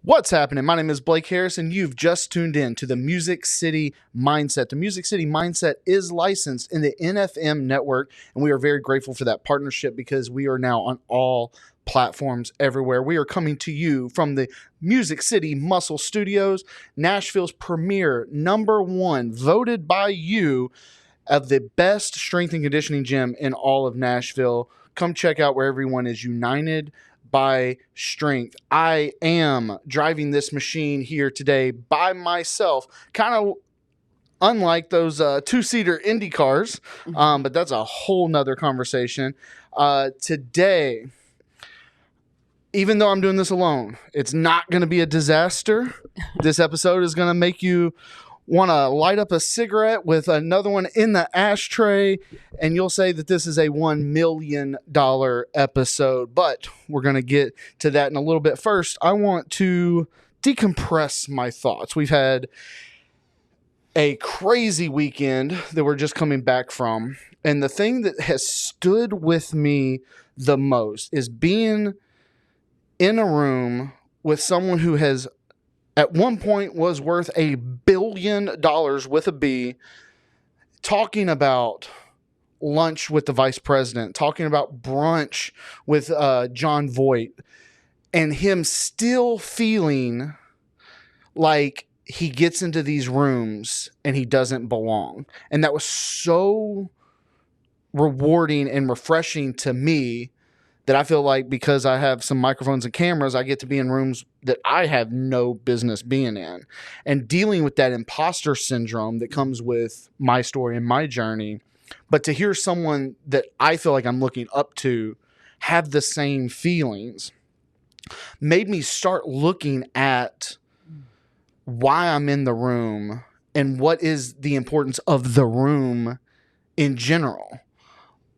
What's happening? My name is Blake Harris, and you've just tuned in to the Music City Mindset. The Music City Mindset is licensed in the NFM network, and we are very grateful for that partnership because we are now on all platforms everywhere. We are coming to you from the Music City Muscle Studios, Nashville's premier #1, voted by you, of the best strength and conditioning gym in all of Nashville. Come check out where everyone is united by strength. I am driving this machine here today by myself, kind of unlike those two-seater Indy cars, but that's a whole nother conversation. Today, even though I'm doing this alone, it's not going to be a disaster. This episode is going to make you want to light up a cigarette with another one in the ashtray, and you'll say that this is a $1 million episode. But we're going to get to that in a little bit. First, I want to decompress my thoughts. We've had a crazy weekend that we're just coming back from, and the thing that has stood with me the most is being in a room with someone who has at one point was worth $1 billion with a B, talking about lunch with the vice president, talking about brunch with John Voight, and him still feeling like he gets into these rooms and he doesn't belong. And that was so rewarding and refreshing to me that I feel like because I have some microphones and cameras, I get to be in rooms that I have no business being in. And dealing with that imposter syndrome that comes with my story and my journey. But to hear someone that I feel like I'm looking up to have the same feelings made me start looking at why I'm in the room and what is the importance of the room in general.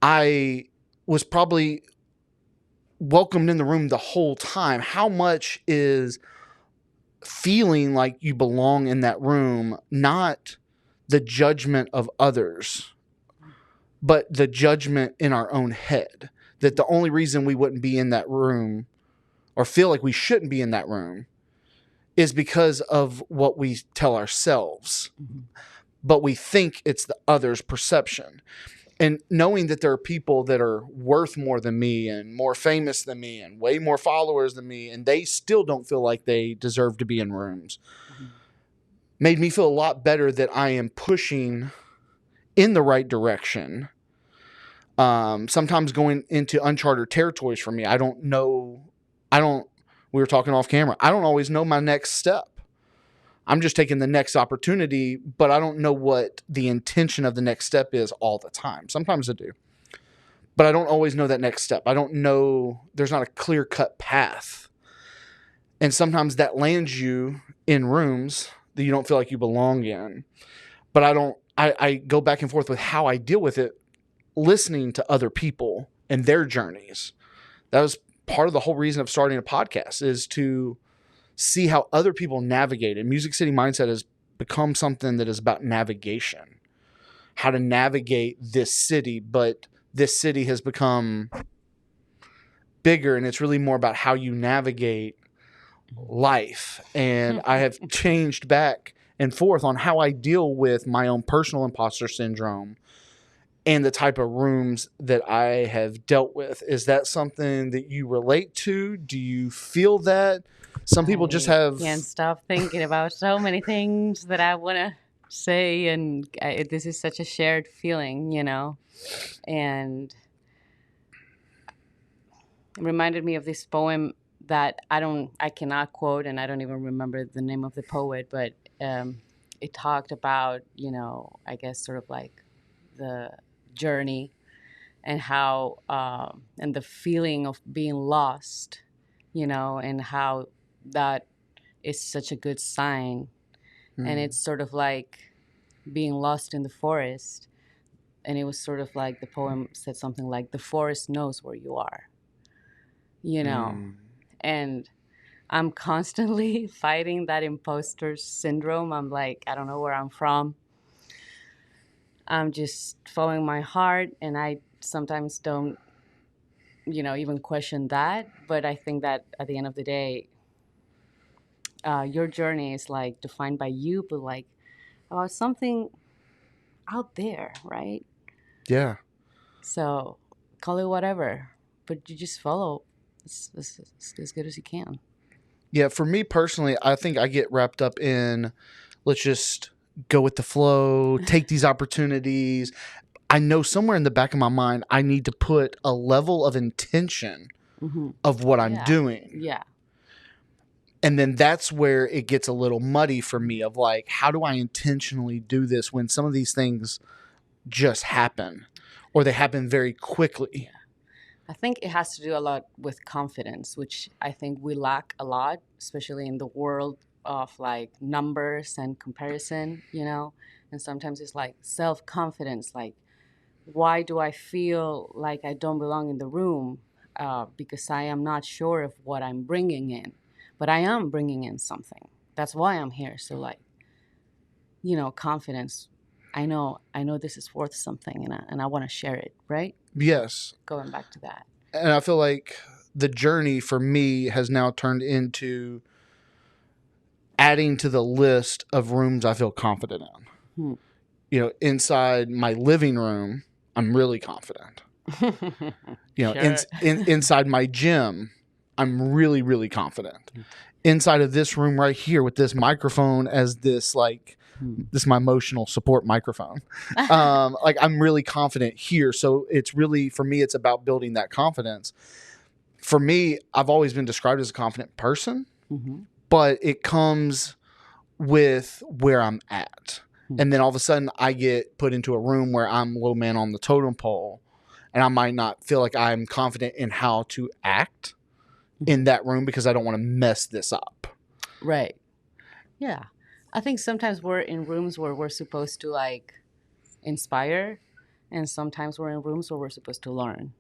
I was probably welcomed in the room the whole time. How much is feeling like you belong in that room, not the judgment of others, but the judgment in our own head, that the only reason we wouldn't be in that room or feel like we shouldn't be in that room is because of what we tell ourselves, but we think it's the other's perception. And knowing that there are people that are worth more than me and more famous than me and way more followers than me, and they still don't feel like they deserve to be in rooms, made me feel a lot better that I am pushing in the right direction. Sometimes going into uncharted territories for me. We were talking off camera. I don't always know my next step. I'm just taking the next opportunity, but I don't know what the intention of the next step is all the time. Sometimes I do, but I don't always know that next step. I don't know. There's not a clear-cut path. And sometimes that lands you in rooms that you don't feel like you belong in. But I go back and forth with how I deal with it, listening to other people and their journeys. That was part of the whole reason of starting a podcast, is to see how other people navigate it. Music City Mindset has become something that is about navigation, how to navigate this city, but this city has become bigger and it's really more about how you navigate life. And I have changed back and forth on how I deal with my own personal imposter syndrome and the type of rooms that I have dealt with. Is that something that you relate to? Do you feel that? Some people just have... I can't stop thinking about so many things that I want to say, and this is such a shared feeling, and it reminded me of this poem that I cannot quote, and I don't even remember the name of the poet, but it talked about, I guess sort of like the journey and how, and the feeling of being lost, and how that is such a good sign. And it's sort of like being lost in the forest. And it was sort of like the poem said something like, the forest knows where you are, and I'm constantly fighting that imposter syndrome. I'm like, I don't know where I'm from. I'm just following my heart, and I sometimes don't, even question that. But I think that at the end of the day, your journey is like defined by you, but like something out there, right? Yeah. So call it whatever, but you just follow as good as you can. Yeah. For me personally, I think I get wrapped up in let's just go with the flow, take these opportunities. I know somewhere in the back of my mind, I need to put a level of intention Mm-hmm. of what I'm Yeah. doing. Yeah. And then that's where it gets a little muddy for me of like, how do I intentionally do this when some of these things just happen or they happen very quickly? I think it has to do a lot with confidence, which I think we lack a lot, especially in the world of like numbers and comparison, you know? And sometimes it's like self confidence, like, why do I feel like I don't belong in the room? Because I am not sure of what I'm bringing in, but I am bringing in something. That's why I'm here. So, like, confidence. I know this is worth something, and I want to share it, right? Yes. Going back to that. And I feel like the journey for me has now turned into adding to the list of rooms I feel confident in. Inside my living room, I'm really confident. Sure. Inside my gym, I'm really, really confident. Inside of this room right here with this microphone as this this is my emotional support microphone. Like I'm really confident here. So it's really, for me, it's about building that confidence. For me, I've always been described as a confident person, but it comes with where I'm at. And then all of a sudden I get put into a room where I'm low man on the totem pole and I might not feel like I'm confident in how to act in that room because I don't want to mess this up. Right. Yeah. I think sometimes we're in rooms where we're supposed to like inspire, and sometimes we're in rooms where we're supposed to learn,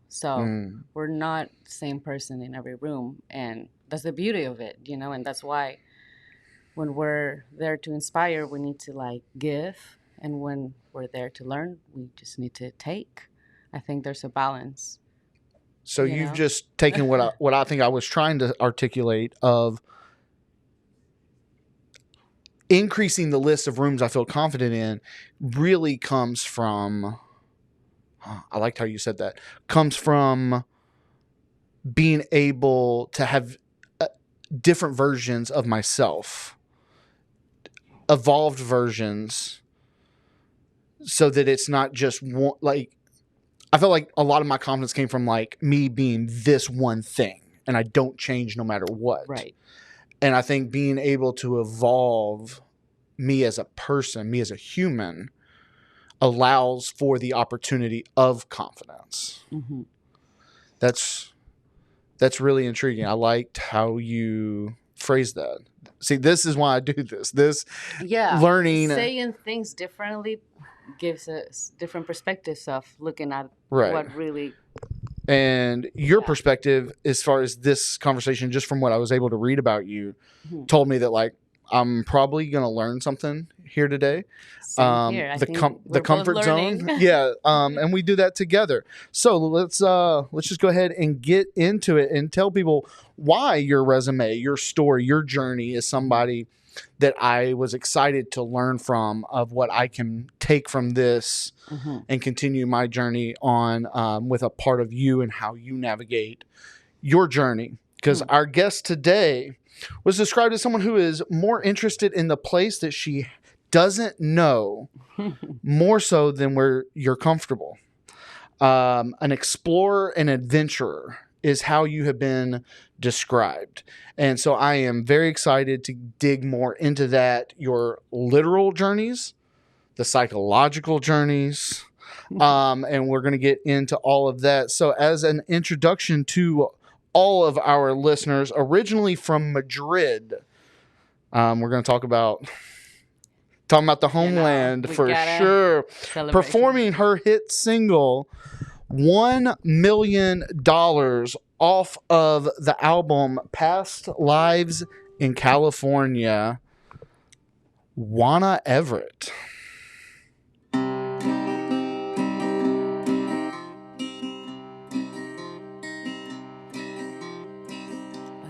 So we're not the same person in every room, and that's the beauty of it, and that's why when we're there to inspire, we need to like give, and when we're there to learn, we just need to take. I think there's a balance. So you've just taken what I think I was trying to articulate of increasing the list of rooms I feel confident in really comes from, I liked how you said that, comes from being able to have different versions of myself, evolved versions, so that it's not just one. Like, I felt like a lot of my confidence came from like me being this one thing and I don't change no matter what. Right. And I think being able to evolve me as a person, me as a human, allows for the opportunity of confidence. That's really intriguing. I liked how you phrased that. See, this is why I do this. Learning, saying things differently gives us different perspectives of looking at right. What really. And your perspective, as far as this conversation, just from what I was able to read about you, told me that like I'm probably going to learn something here today. Same here. The comfort zone. Yeah. And we do that together. So let's just go ahead and get into it and tell people why your resume, your story, your journey is somebody that I was excited to learn from, of what I can take from this and continue my journey on with a part of you and how you navigate your journey. Because our guest today was described as someone who is more interested in the place that she doesn't know more so than where you're comfortable. An explorer and adventurer is how you have been described. And so I am very excited to dig more into that, your literal journeys, the psychological journeys, and we're going to get into all of that. So as an introduction to all of our listeners, originally from Madrid, we're going to talking about the homeland for sure. Performing her hit single, $1 million off of the album Past Lives in California, Juana Everett. I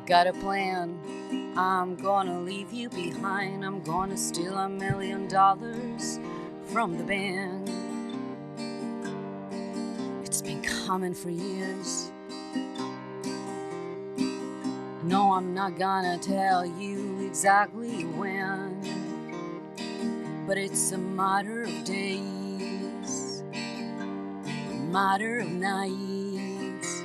got a plan I'm gonna leave you behind. I'm gonna steal $1 million from the bank. It's been coming for years. No, I'm not gonna tell you exactly when, but it's a matter of days, a matter of nights.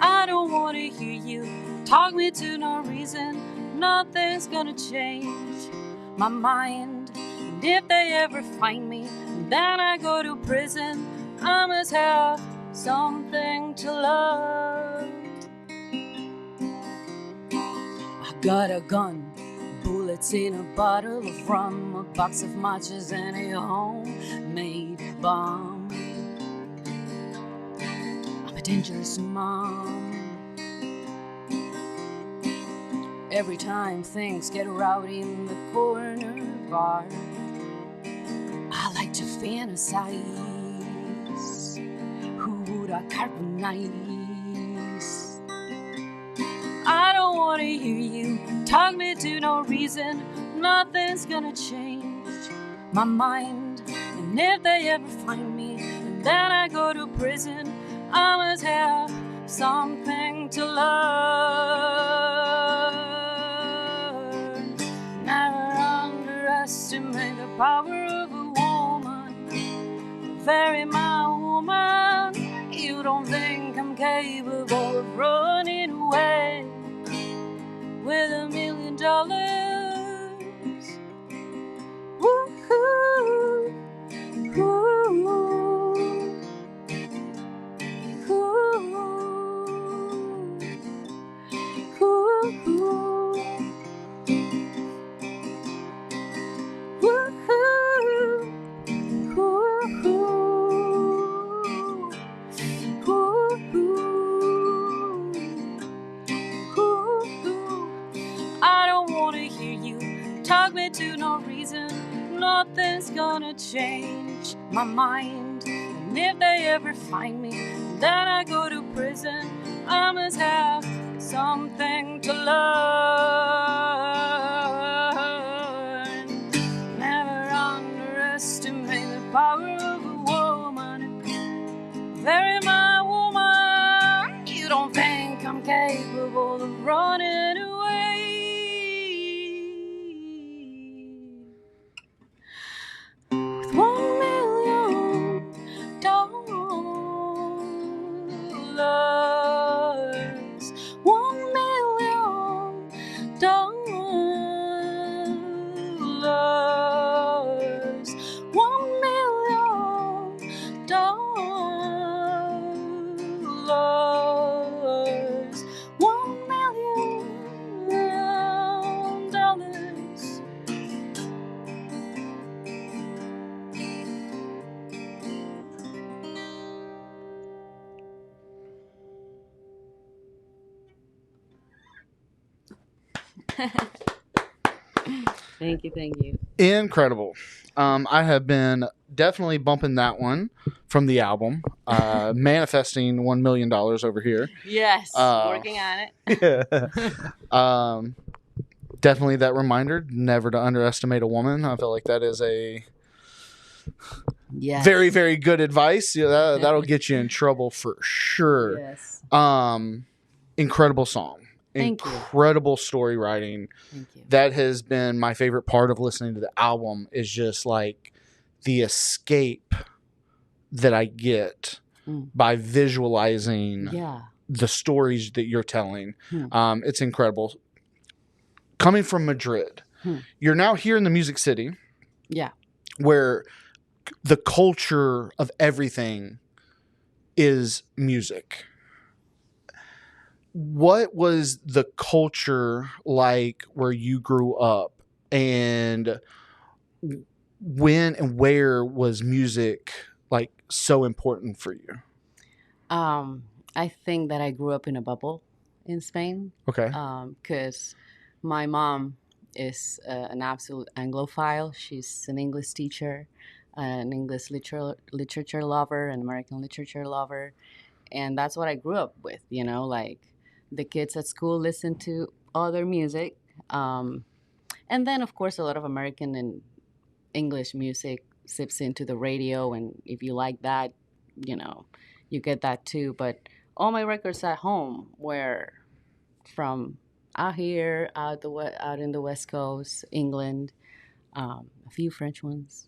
I don't wanna hear you talk me to no reason. Nothing's gonna change my mind. And if they ever find me, then I go to prison. I must have something to love. I got a gun, bullets in a bottle of rum, a box of matches and a homemade bomb. I'm a dangerous mom. Every time things get rowdy in the corner bar, I like to fantasize. Who would I carbonize? I don't want to hear you talk me to no reason. Nothing's gonna change my mind. And if they ever find me, and then I go to prison, I must have something to learn. Never underestimate the power of a woman. Very my woman. You don't think I'm capable of running away with $1 million? Woo-hoo, woo-hoo, woo-hoo, I don't want to hear you talk me to no reason. Nothing's gonna change my mind. And if they ever find me, then I go to prison. I must have something to learn. Never underestimate the power of a woman. Very my woman. You don't think I'm capable of running away with $1 million? $1 million. $1 million. $1 million. Thank you. Incredible. I have been definitely bumping that one from the album, manifesting $1 million over here. Yes, working on it. Yeah. Definitely that reminder, never to underestimate a woman. I feel like that is a very, very good advice. Yeah, that'll get you in trouble for sure. Yes. Incredible song. Thank Incredible story writing. Thank you. That has been my favorite part of listening to the album, is just like the escape that I get by visualizing the stories that you're telling. It's incredible. Coming from Madrid, you're now here in the Music City. Yeah. Where the culture of everything is music. What was the culture like where you grew up, and when and where was music like so important for you? I think that I grew up in a bubble in Spain. Okay. Because my mom is an absolute Anglophile. She's an English teacher, an English literature lover, an American literature lover. And that's what I grew up with, like the kids at school listen to other music. And then, of course, a lot of American and English music sips into the radio. And if you like that, you know, you get that too. But all my records at home were from out here, out in the West Coast, England, a few French ones.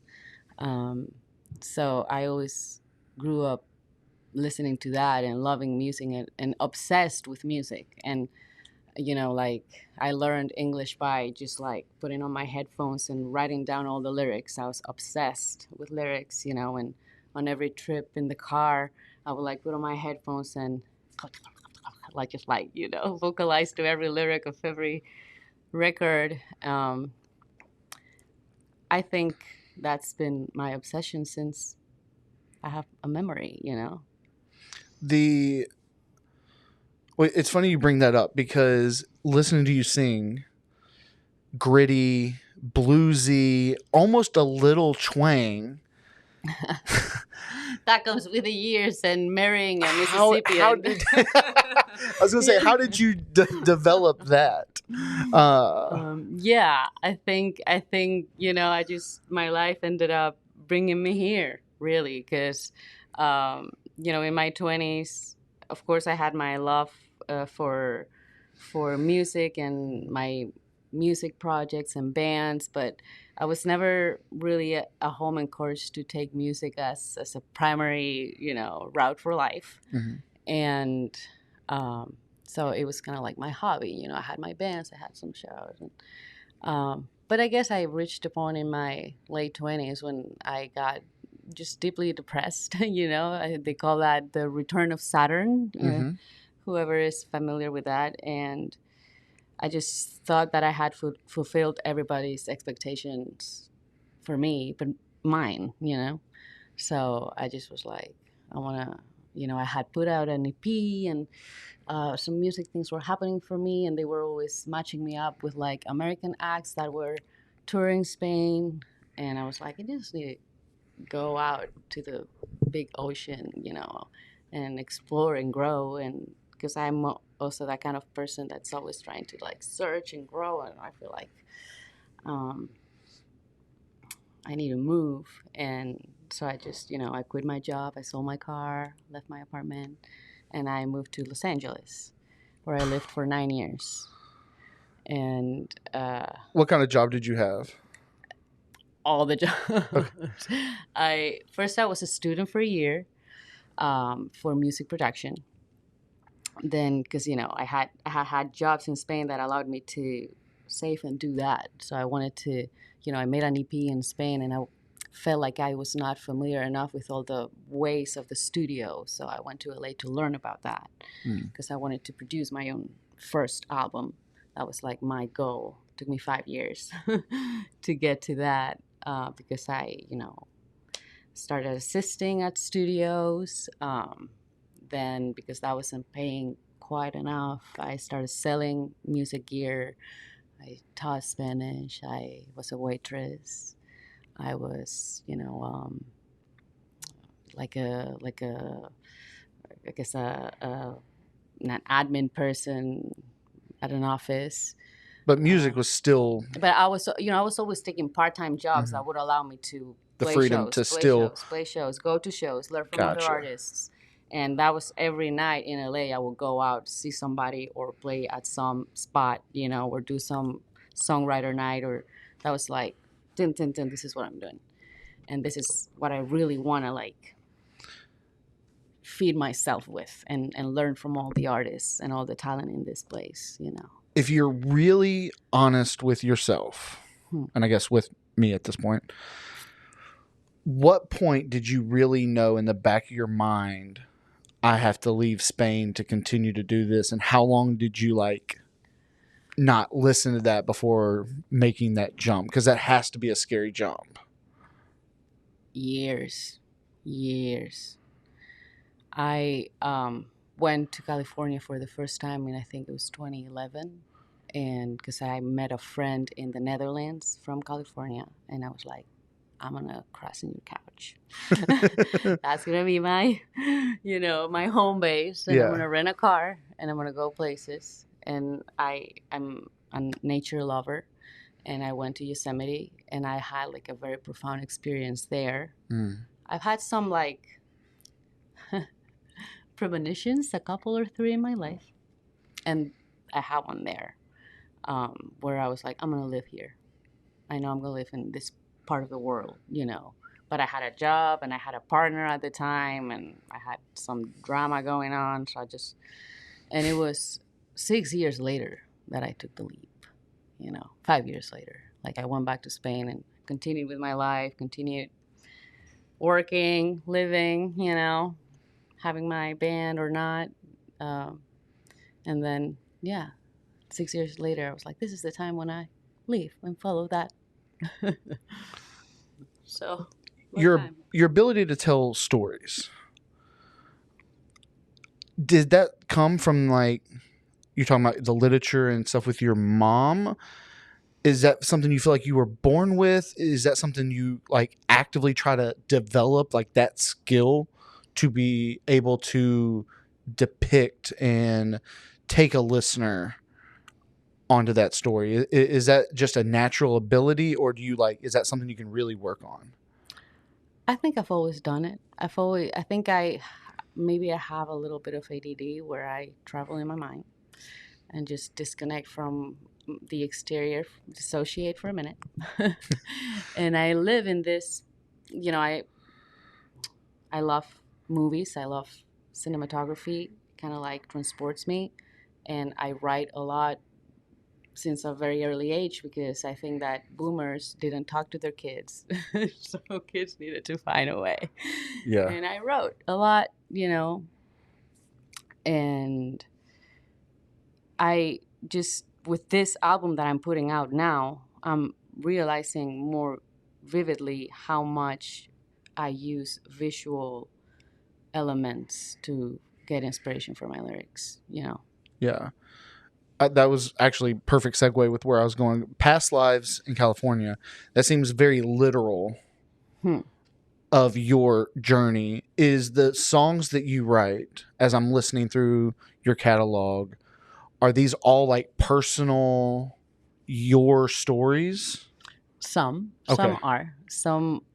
Um, so I always grew up listening to that and loving music and obsessed with music. And like I learned English by just like putting on my headphones and writing down all the lyrics. I was obsessed with lyrics, and on every trip in the car, I would like put on my headphones and like just like vocalize to every lyric of every record. I think that's been my obsession since I have a memory. The Well, it's funny you bring that up because listening to you sing, gritty, bluesy, almost a little twang. That comes with the years and marrying a Mississippian. I was going to say, how did you develop that? Yeah, I think my life ended up bringing me here, really, because in my 20s, of course, I had my love for music and my music projects and bands, but I was never really a home encouraged to take music as a primary, route for life. Mm-hmm. And so it was kind of like my hobby. I had my bands, I had some shows. But I guess I reached a point in my late 20s when I got just deeply depressed. They call that the return of Saturn, Mm-hmm. Whoever is familiar with that. And I just thought that I had fulfilled everybody's expectations for me, but mine, So I just was like, I want to, I had put out an EP and some music things were happening for me, and they were always matching me up with like American acts that were touring Spain. And I was like, I just need to go out to the big ocean, and explore and grow. And because I'm also that kind of person that's always trying to like search and grow, and I feel like I need to move. And so I just, I quit my job, I sold my car, left my apartment, and I moved to Los Angeles, where I lived for 9 years. And what kind of job did you have? All the jobs. Okay. I was a student for a year for music production. Then, because I had jobs in Spain that allowed me to save and do that. So I wanted to, I made an EP in Spain, and I felt like I was not familiar enough with all the ways of the studio. So I went to LA to learn about that because I wanted to produce my own first album. That was like my goal. It took me 5 years to get to that because I, started assisting at studios. Then, because that wasn't paying quite enough, I started selling music gear. I taught Spanish. I was a waitress. I was, like a I guess an admin person at an office. But music was still. But I was always taking part-time jobs that would allow me to The freedom to still play shows, go to shows, learn from other artists. And that was every night in LA. I would go out, see somebody, or play at some spot, or do some songwriter night. Or that was like, this is what I'm doing. And this is what I really want to like feed myself with and learn from all the artists and all the talent in this place, If you're really honest with yourself, and I guess with me at this point, what point did you really know in the back of your mind, I have to leave Spain to continue to do this? And how long did you like not listen to that before making that jump? Because that has to be a scary jump. Years. I went to California for the first time, and I think it was 2011. And because I met a friend in the Netherlands from California, and I was like, I'm going to cross in your couch. That's going to be my, my home base. And I'm going to rent a car, and I'm going to go places. and I'm a nature lover, and I went to Yosemite, and I had like a very profound experience there. I've had some like premonitions, a couple or three in my life, and I had one there where I was like, I'm gonna live here. I know I'm gonna live in this part of the world, you know. But I had a job and I had a partner at the time, and I had some drama going on. And it was 6 years later that I took the leap, 5 years later. Like I went back to Spain and continued with my life, continued working, living, having my band or not. And then, 6 years later, I was like, this is the time when I leave and follow that. So your ability to tell stories, did that come from like you're talking about the literature and stuff with your mom? Is that something you feel like you were born with? Is that something you like actively try to develop, like that skill to be able to depict and take a listener onto that story? Is that just a natural ability, or is that something you can really work on? I think I've always done it. I think maybe I have a little bit of ADD where I travel in my mind and just disconnect from the exterior, dissociate for a minute. And I live in this, I love movies. I love cinematography, kind of like transports me. And I write a lot since a very early age because I think that boomers didn't talk to their kids. So kids needed to find a way. Yeah. And I wrote a lot, and I just, with this album that I'm putting out now, I'm realizing more vividly how much I use visual elements to get inspiration for my lyrics, Yeah. That was actually perfect segue with where I was going. Past lives in California. That seems very literal of your journey. Is the songs that you write, as I'm listening through your catalog, are these all like personal, your stories? Some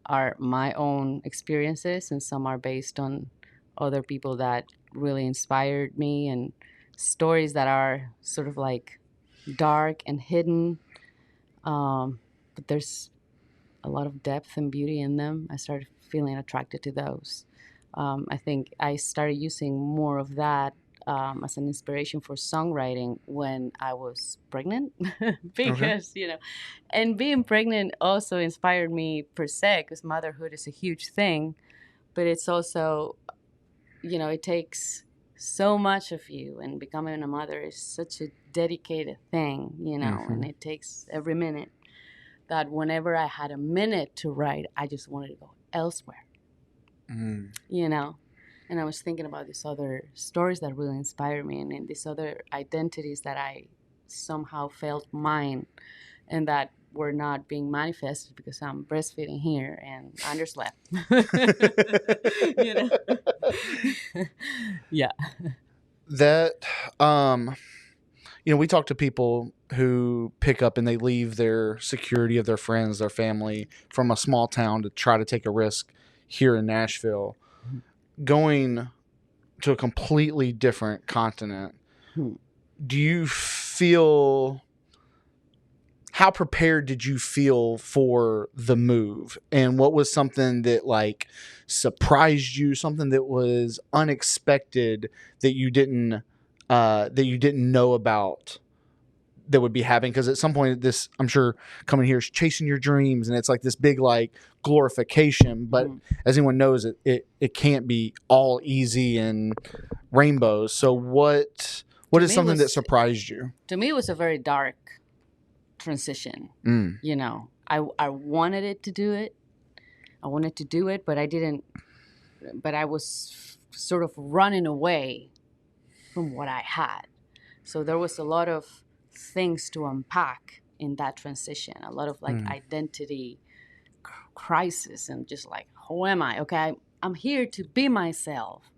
are my own experiences, and some are based on other people that really inspired me, and stories that are sort of like dark and hidden, but there's a lot of depth and beauty in them. I started feeling attracted to those. I think I started using more of that as an inspiration for songwriting when I was pregnant because, and being pregnant also inspired me per se because motherhood is a huge thing, but it's also, it takes so much of you, and becoming a mother is such a dedicated thing, and it takes every minute that whenever I had a minute to write, I just wanted to go elsewhere, And I was thinking about these other stories that really inspired me, and these other identities that I somehow felt mine and that were not being manifested because I'm breastfeeding here and underslept. Yeah. That, we talk to people who pick up and they leave their security of their friends, their family from a small town to try to take a risk here in Nashville, going to a completely different continent. Do you feel, how prepared did you feel for the move? And what was something that like surprised you, something that was unexpected that you didn't know about that would be happening? Because at some point this, I'm sure, coming here is chasing your dreams, and it's like this big like glorification, but as anyone knows, it can't be all easy and rainbows. So what is something that surprised you? To me, it was a very dark transition. I wanted it to do it. I wanted to do it, but I didn't. But I was sort of running away from what I had. So there was a lot of things to unpack in that transition. A lot of like identity crisis, and just like, who am I? Okay, I'm here to be myself.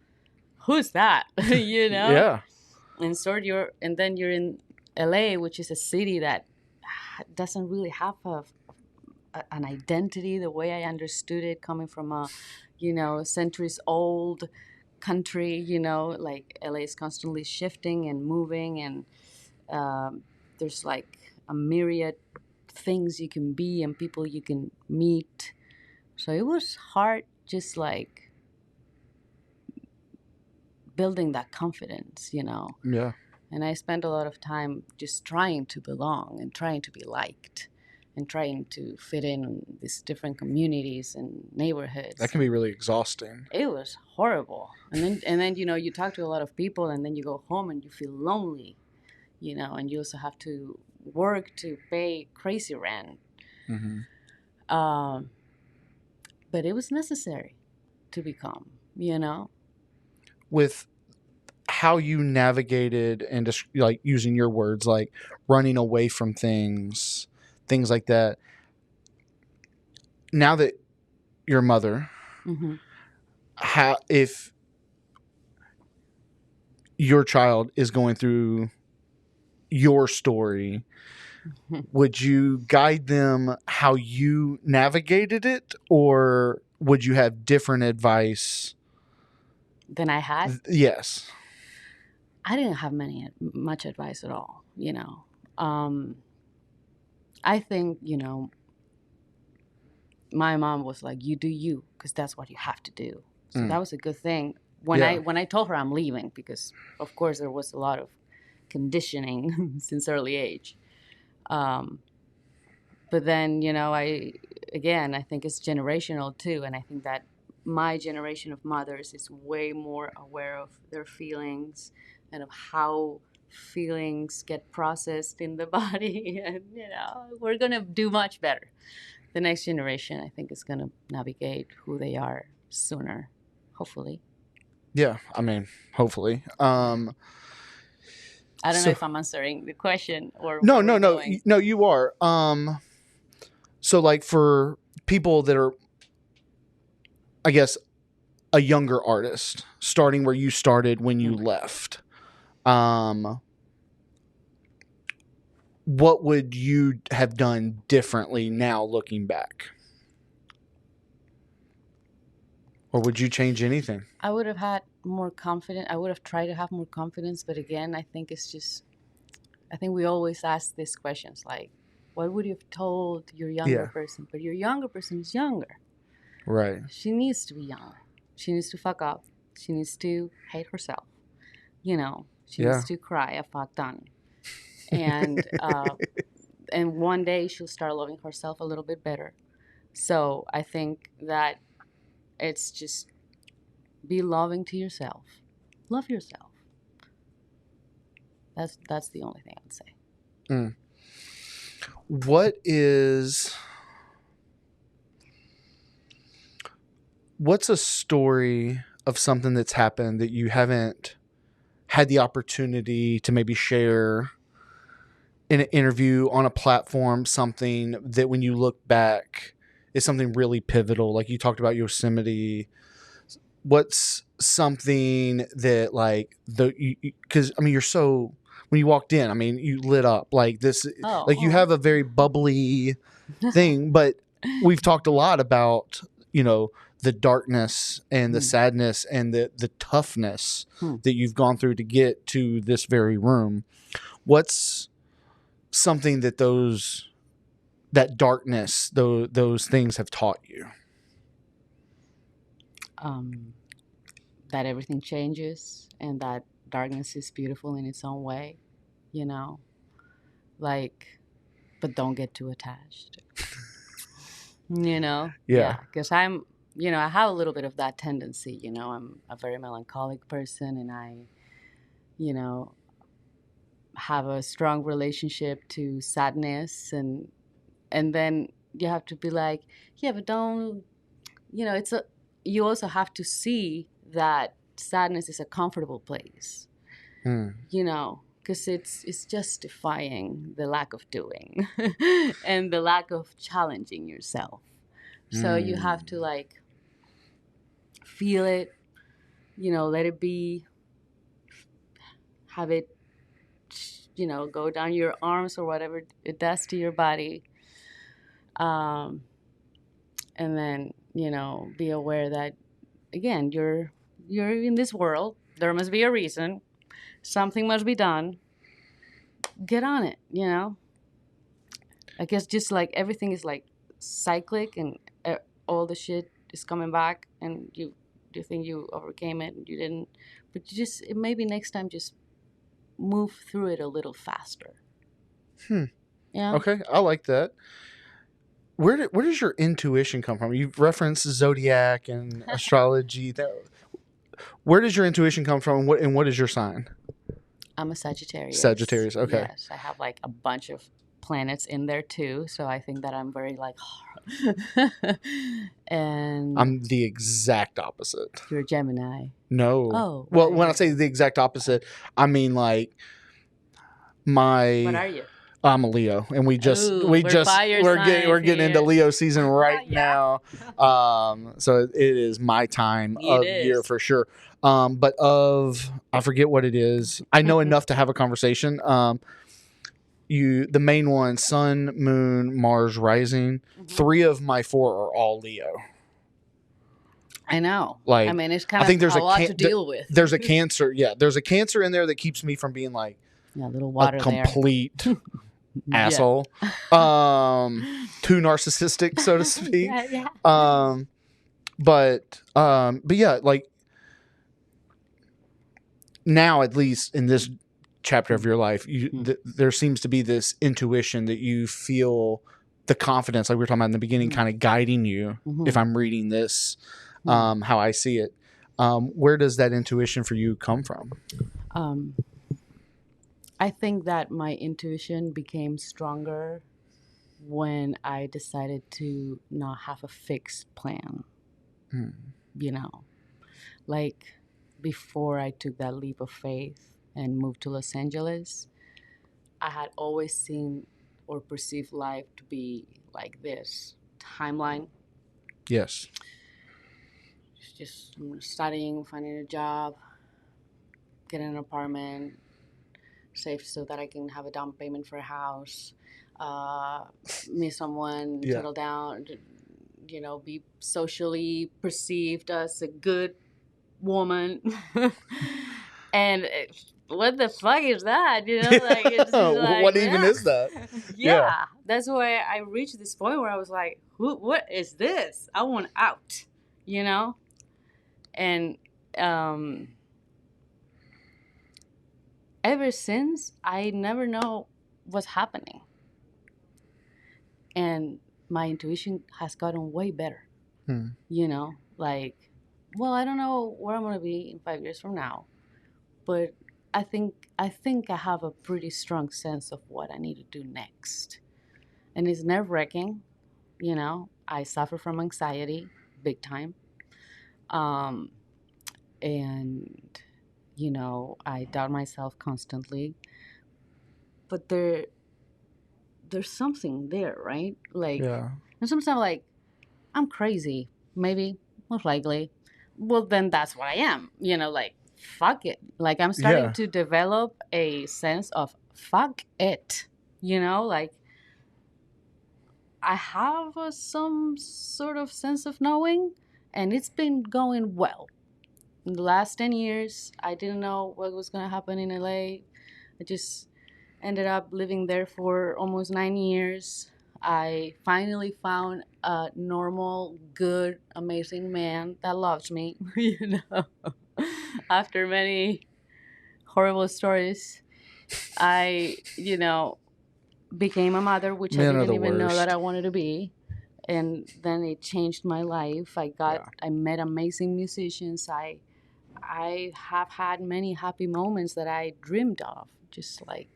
Who's that? Yeah. and then you're in LA, which is a city that doesn't really have an identity the way I understood it, coming from a, centuries old country. Like LA is constantly shifting and moving, and there's like a myriad things you can be and people you can meet. So it was hard, just like building that confidence. Yeah. And I spent a lot of time just trying to belong and trying to be liked and trying to fit in these different communities and neighborhoods. That can be really exhausting. It was horrible. And then you talk to a lot of people, and then you go home and you feel lonely, and you also have to work to pay crazy rent. Mm-hmm. But it was necessary to become, With how you navigated and just like using your words, like running away from things like that. Now that your mother, Mm-hmm. how, if your child is going through your story, would you guide them how you navigated it, or would you have different advice Than I had? Yes. I didn't have much advice at all, I think, my mom was like, you do you, because that's what you have to do. So that was a good thing. When I told her I'm leaving, because of course there was a lot of conditioning since early age. But then, I think it's generational too. And I think that my generation of mothers is way more aware of their feelings and of how feelings get processed in the body. And, we're going to do much better. The next generation, I think, is going to navigate who they are sooner, hopefully. Yeah, I mean, hopefully. I don't know if I'm answering the question or no, going. no, you are. So like for people that are, I guess, a younger artist starting where you started when you left, what would you have done differently now looking back? Or would you change anything? I would have had more confidence. I would have tried to have more confidence. But again, I think we always ask these questions like, what would you have told your younger person? But your younger person is younger. Right. She needs to be younger. She needs to fuck up. She needs to hate herself. She needs to cry a fuck ton. And and one day she'll start loving herself a little bit better. So I think that it's just be loving to yourself. Love yourself. That's the only thing I'd say. What's a story of something that's happened that you haven't had the opportunity to maybe share in an interview, on a platform, something that when you look back is something really pivotal? Like you talked about Yosemite. What's something that like because I mean you're so, when you walked in, I mean you lit up like this, like you have a very bubbly thing, but we've talked a lot about the darkness and the sadness and the toughness that you've gone through to get to this very room. What's something that that darkness, those things have taught you? That everything changes and that darkness is beautiful in its own way, like, but don't get too attached. Yeah, because I'm, I have a little bit of that tendency. I'm a very melancholic person, and I, have a strong relationship to sadness, and then you have to be like, yeah, but don't, you also have to see that sadness is a comfortable place, because it's justifying the lack of doing and the lack of challenging yourself. So you have to like feel it, let it be, have it, go down your arms or whatever it does to your body. And then, be aware that, again, you're in this world. There must be a reason. Something must be done. Get on it, I guess just like everything is like cyclic, and all the shit is coming back, and you think you overcame it and you didn't. But maybe next time just move through it a little faster. Yeah. Okay, I like that. Where does your intuition come from? You've referenced zodiac and astrology. Where does your intuition come from, and what is your sign? I'm a Sagittarius. Sagittarius, okay. Yes, I have like a bunch of planets in there too, so I think that I'm very like and I'm the exact opposite. You're a Gemini. No. Oh. Well, when I say the exact opposite, I mean like What are you? I'm a Leo, and we're getting into Leo season right now. So it is my time of year for sure. But I forget what it is. I know enough to have a conversation. The main one, Sun, Moon, Mars, Rising. 3 of my 4 are all Leo. I know. Like, I mean, it's kind of a lot to deal with. There's a Cancer. Yeah, there's a Cancer in there that keeps me from being like a little water a complete asshole. Too narcissistic, so to speak. But yeah, like now, at least in this chapter of your life, there seems to be this intuition that you feel the confidence, like we were talking about in the beginning, kind of guiding you. If I'm reading this, how I see it, where does that intuition for you come from? I think that my intuition became stronger when I decided to not have a fixed plan. Like before I took that leap of faith and moved to Los Angeles, I had always seen or perceived life to be like this timeline. Yes. Just studying, finding a job, getting an apartment, save so that I can have a down payment for a house, meet someone, settle down, be socially perceived as a good woman. And what the fuck is that? It's like, what even is that? Yeah, that's why I reached this point where I was like, what is this? I want out, And ever since, I never know what's happening. And my intuition has gotten way better. Like, well, I don't know where I'm going to be in 5 years from now, but I think I have a pretty strong sense of what I need to do next. And it's nerve-wracking, I suffer from anxiety big time. And I doubt myself constantly, but there's something there, right? Like, and sometimes I'm like, I'm crazy, maybe, most likely. Well, then that's what I am, like, fuck it. Like, I'm starting to develop a sense of fuck it, like, I have some sort of sense of knowing, and it's been going well. In the last 10 years, I didn't know what was going to happen in LA. I just ended up living there for almost 9 years. I finally found a normal, good, amazing man that loves me, After many horrible stories, I, became a mother, which I didn't even know that I wanted to be. And then it changed my life. I met amazing musicians. I have had many happy moments that I dreamed of, just like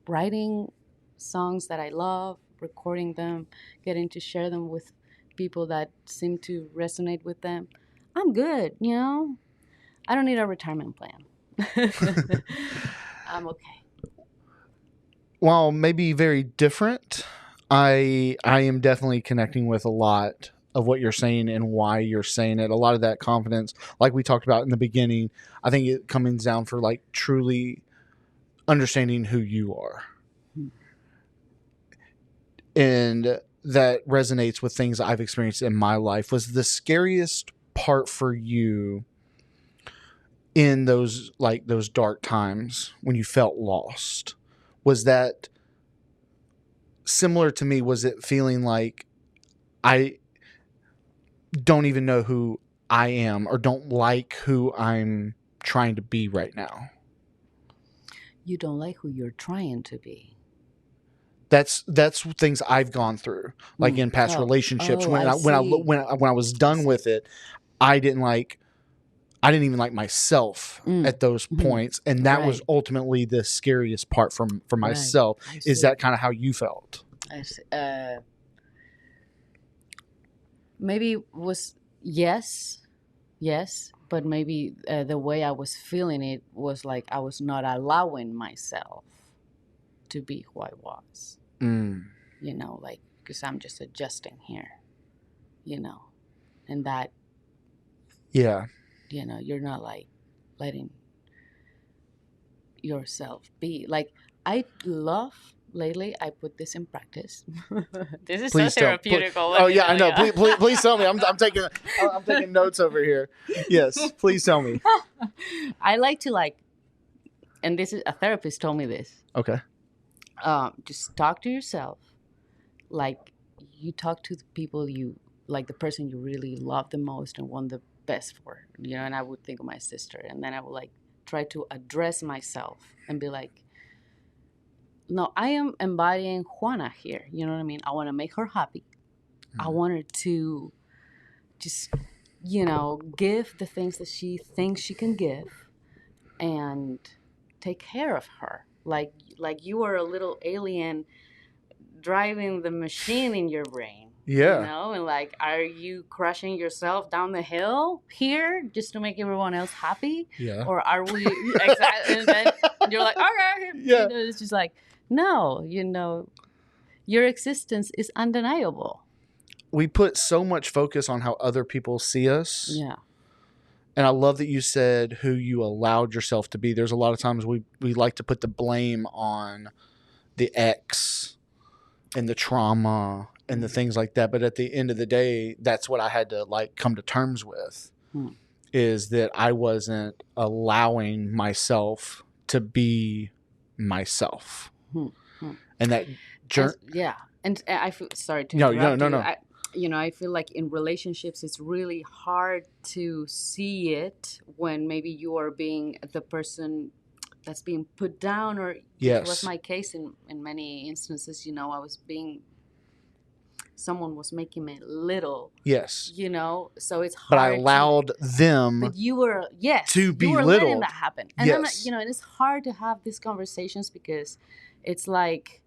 writing songs that I love, recording them, getting to share them with people that seem to resonate with them. I'm good, I don't need a retirement plan. I'm okay. While maybe very different, I am definitely connecting with a lot of what you're saying and why you're saying it. A lot of that confidence, like we talked about in the beginning, I think it comes down for like truly understanding who you are. And that resonates with things I've experienced in my life. Was the scariest part for you in those dark times when you felt lost? Was that similar to me? Was it feeling like I don't even know who I am or don't like who I'm trying to be right now? You don't like who you're trying to be. That's things I've gone through, like in past relationships. When I was done with it, I didn't even like myself at those points, and that was ultimately the scariest part for myself. Is that kind of how you felt? Maybe was yes, but maybe the way I was feeling it was like I was not allowing myself to be who I was. You know, like, because I'm just adjusting here, you know, and that, yeah, you know, you're not like letting yourself be. Like, I love lately, I put this in practice. This is please so therapeutic. Oh yeah, I know. Please tell me. I'm taking notes over here. Yes, please tell me. I like to and this is a therapist told me this. Okay. Just talk to yourself like you talk to the people you like, the person you really love the most and want the best for, you know. And I would think of my sister, and then I would try to address myself and be like, no, I am embodying Juana here, you know what I mean? I want to make her happy. I want her to just, you know, give the things that she thinks she can give and take care of her. Like you are a little alien driving the machine in your brain. Yeah. You know, and are you crushing yourself down the hill here just to make everyone else happy? Yeah. Or are we exactly? And then you're like, okay. Yeah. You know, it's just like, no, you know, your existence is undeniable. We put so much focus on how other people see us. Yeah. And I love that you said who you allowed yourself to be. There's a lot of times we like to put the blame on the ex and the trauma and the things like that. But at the end of the day, that's what I had to come to terms with, is that I wasn't allowing myself to be myself. And that yeah. And I feel sorry to interrupt no. I feel like in relationships, it's really hard to see it when maybe you are being the person that's being put down, or yes. It was my case in many instances. You know, someone was making me little. Yes. You know, so it's hard. But I allowed them. But you were to be you were little. letting that happen, and yes. then and it's hard to have these conversations because it's like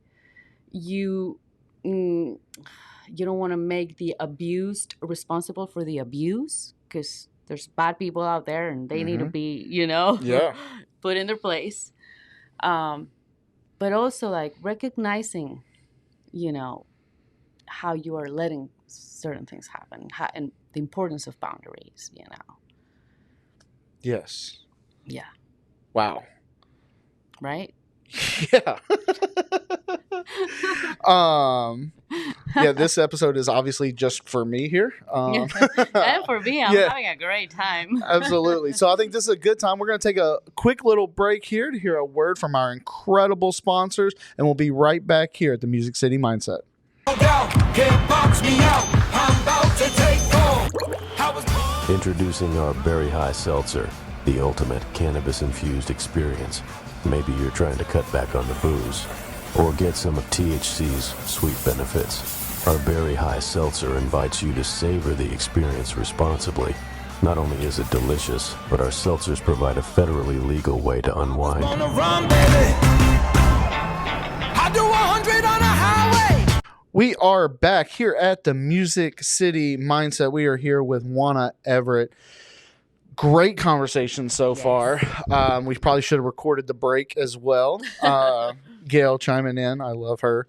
you don't want to make the abused responsible for the abuse, because there's bad people out there and they need to be, put in their place. But also recognizing, how you are letting certain things happen, and the importance of boundaries, Yes. Yeah. Wow. Right? Yeah. Yeah, this episode is obviously just for me here. And for me, I'm having a great time. Absolutely. So I think this is a good time. We're going to take a quick little break here to hear a word from our incredible sponsors, and we'll be right back here at the Music City Mindset. Introducing our Berry High Seltzer, the ultimate cannabis-infused experience. Maybe you're trying to cut back on the booze or get some of THC's sweet benefits. Our Berry High Seltzer invites you to savor the experience responsibly. Not only is it delicious, but our seltzers provide a federally legal way to unwind. We are back here at the Music City Mindset. We are here with Juana Everett. Great conversation so far. We probably should have recorded the break as well. Gail chiming in. I love her.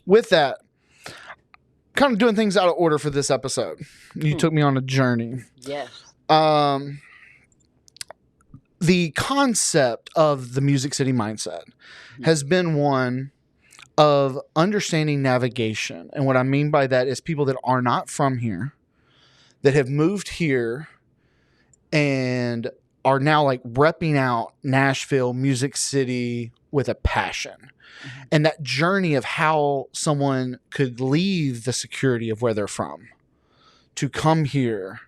With that, kind of doing things out of order for this episode. You took me on a journey. Yes. the concept of the Music City mindset has been one of understanding navigation. And what I mean by that is people that are not from here, that have moved here and are now like repping out Nashville, Music City with a passion. And that journey of how someone could leave the security of where they're from to come here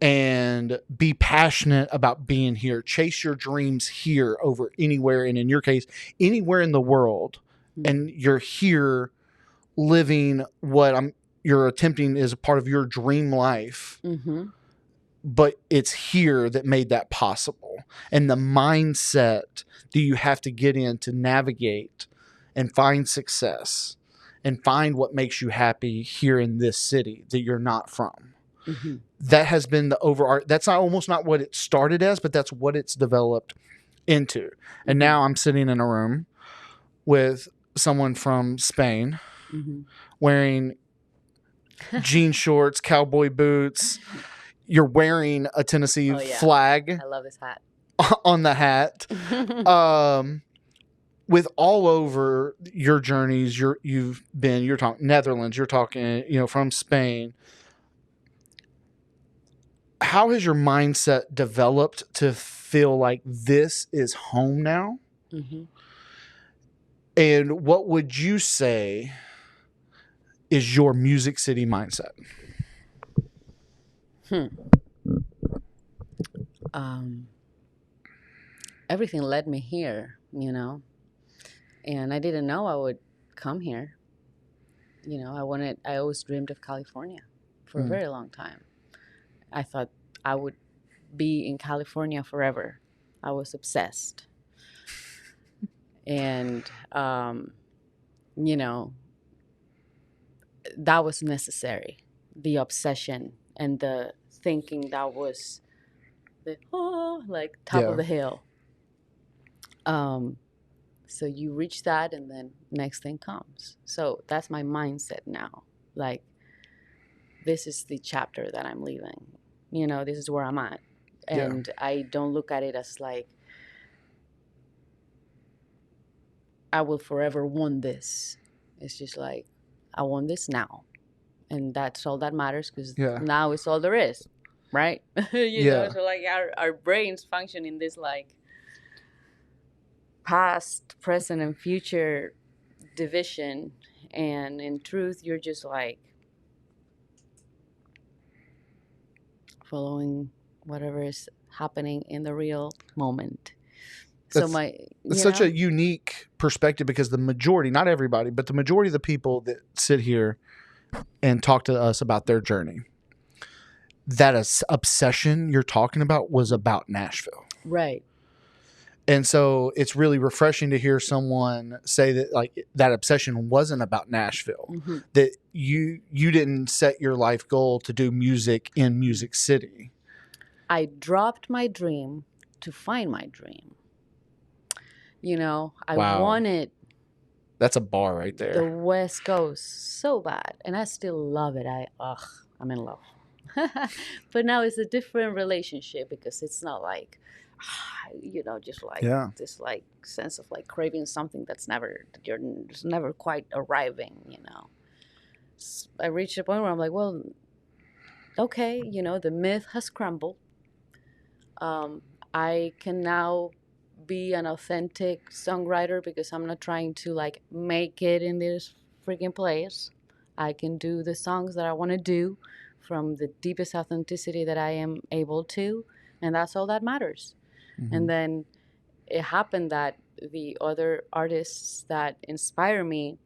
and be passionate about being here, chase your dreams here over anywhere. And in your case, anywhere in the world. And you're here living what you're attempting is a part of your dream life. But it's here that made that possible. And the mindset that you have to get in to navigate and find success and find what makes you happy here in this city that you're not from. That has been the overarch. That's almost not what it started as, but that's what it's developed into. And now I'm sitting in a room with someone from Spain wearing jean shorts, cowboy boots. You're wearing a Tennessee flag. I love this hat. On the hat. With all over your journeys, you're talking Netherlands, you're talking, from Spain. How has your mindset developed to feel like this is home now? And what would you say is your Music City mindset? Everything led me here, and I didn't know I would come here. I always dreamed of California for a very long time. I thought I would be in California forever. I was obsessed. And, that was necessary. The obsession and the thinking that was the, top of the hill. So you reach that and then next thing comes. So that's my mindset now. Like, this is the chapter that I'm leaving. This is where I'm at. And I don't look at it as like, I will forever want this. It's just like, I want this now. And that's all that matters because now it's all there is. Right? So like our brains function in this like past, present, and future division. And in truth, you're just like following whatever is happening in the real moment. It's such a unique perspective because the majority, not everybody, but the majority of the people that sit here and talk to us about their journey, that obsession you're talking about was about Nashville. Right. And so it's really refreshing to hear someone say that like that obsession wasn't about Nashville, that you didn't set your life goal to do music in Music City. I dropped my dream to find my dream. I wanted. That's a bar right there. The West Coast so bad, and I still love it. I'm in love. But now it's a different relationship because it's not like, just like this like sense of like craving something you're just never quite arriving. I reached a point where I'm like, well, okay, the myth has crumbled. I can now be an authentic songwriter because I'm not trying to like make it in this freaking place. I can do the songs that I want to do from the deepest authenticity that I am able to, and that's all that matters. And then it happened that the other artists that inspire me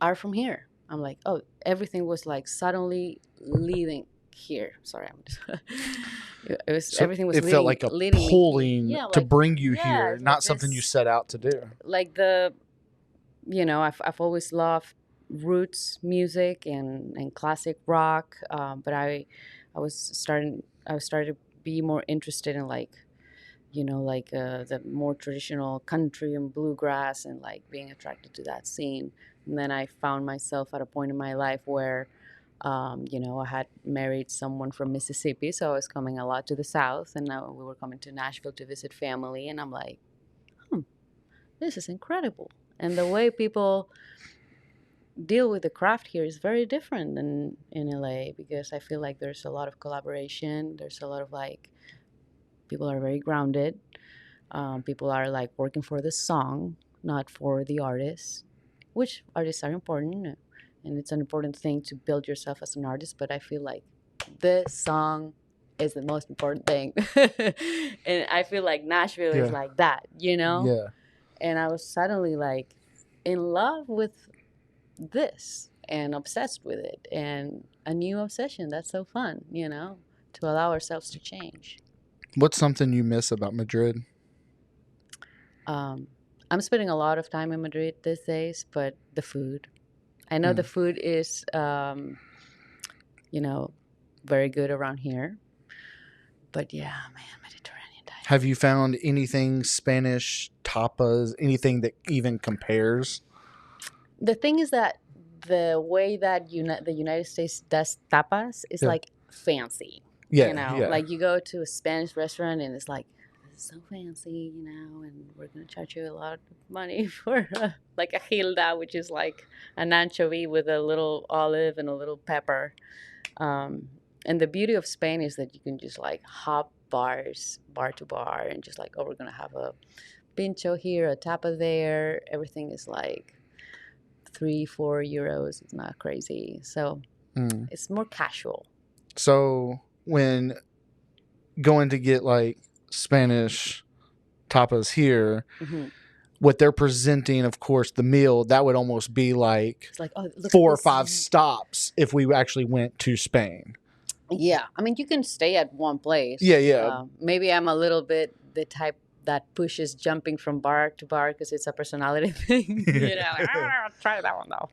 are from here. I'm like, oh, everything was like suddenly leading here. Sorry, I'm just everything was. It felt like a pulling to bring you here, not like something you set out to do. Like I've always loved roots music and classic rock, but I was starting to be more interested in the more traditional country and bluegrass and like being attracted to that scene. And then I found myself at a point in my life where I had married someone from Mississippi, so I was coming a lot to the South, and now we were coming to Nashville to visit family, and I'm like, this is incredible. And the way people deal with the craft here is very different than in LA, because I feel like there's a lot of collaboration. There's a lot of people are very grounded. People are working for the song, not for the artist, which artists are important. And it's an important thing to build yourself as an artist. But I feel like the song is the most important thing. And I feel like Nashville is like that, Yeah. And I was suddenly in love with this and obsessed with it, and a new obsession. That's so fun, to allow ourselves to change. What's something you miss about Madrid? I'm spending a lot of time in Madrid these days, but the food. I know the food is, very good around here. But yeah, man, Mediterranean diet. Have you found anything Spanish, tapas, anything that even compares? The thing is that the way that the United States does tapas is fancy. Yeah, you go to a Spanish restaurant and it's so fancy, and we're going to charge you a lot of money for a gilda, which is an anchovy with a little olive and a little pepper. And the beauty of Spain is that you can just hop bar to bar and just we're going to have a pincho here, a tapa there. Everything is 3-4 euros. It's not crazy. So it's more casual. So when going to get Spanish tapas here, what they're presenting, of course, the meal, that would almost be it's 4 or 5 stops if we actually went to Spain. Yeah. I mean, you can stay at one place. Yeah. Maybe I'm a little bit the type that pushes jumping from bar to bar because it's a personality thing. Try that one though.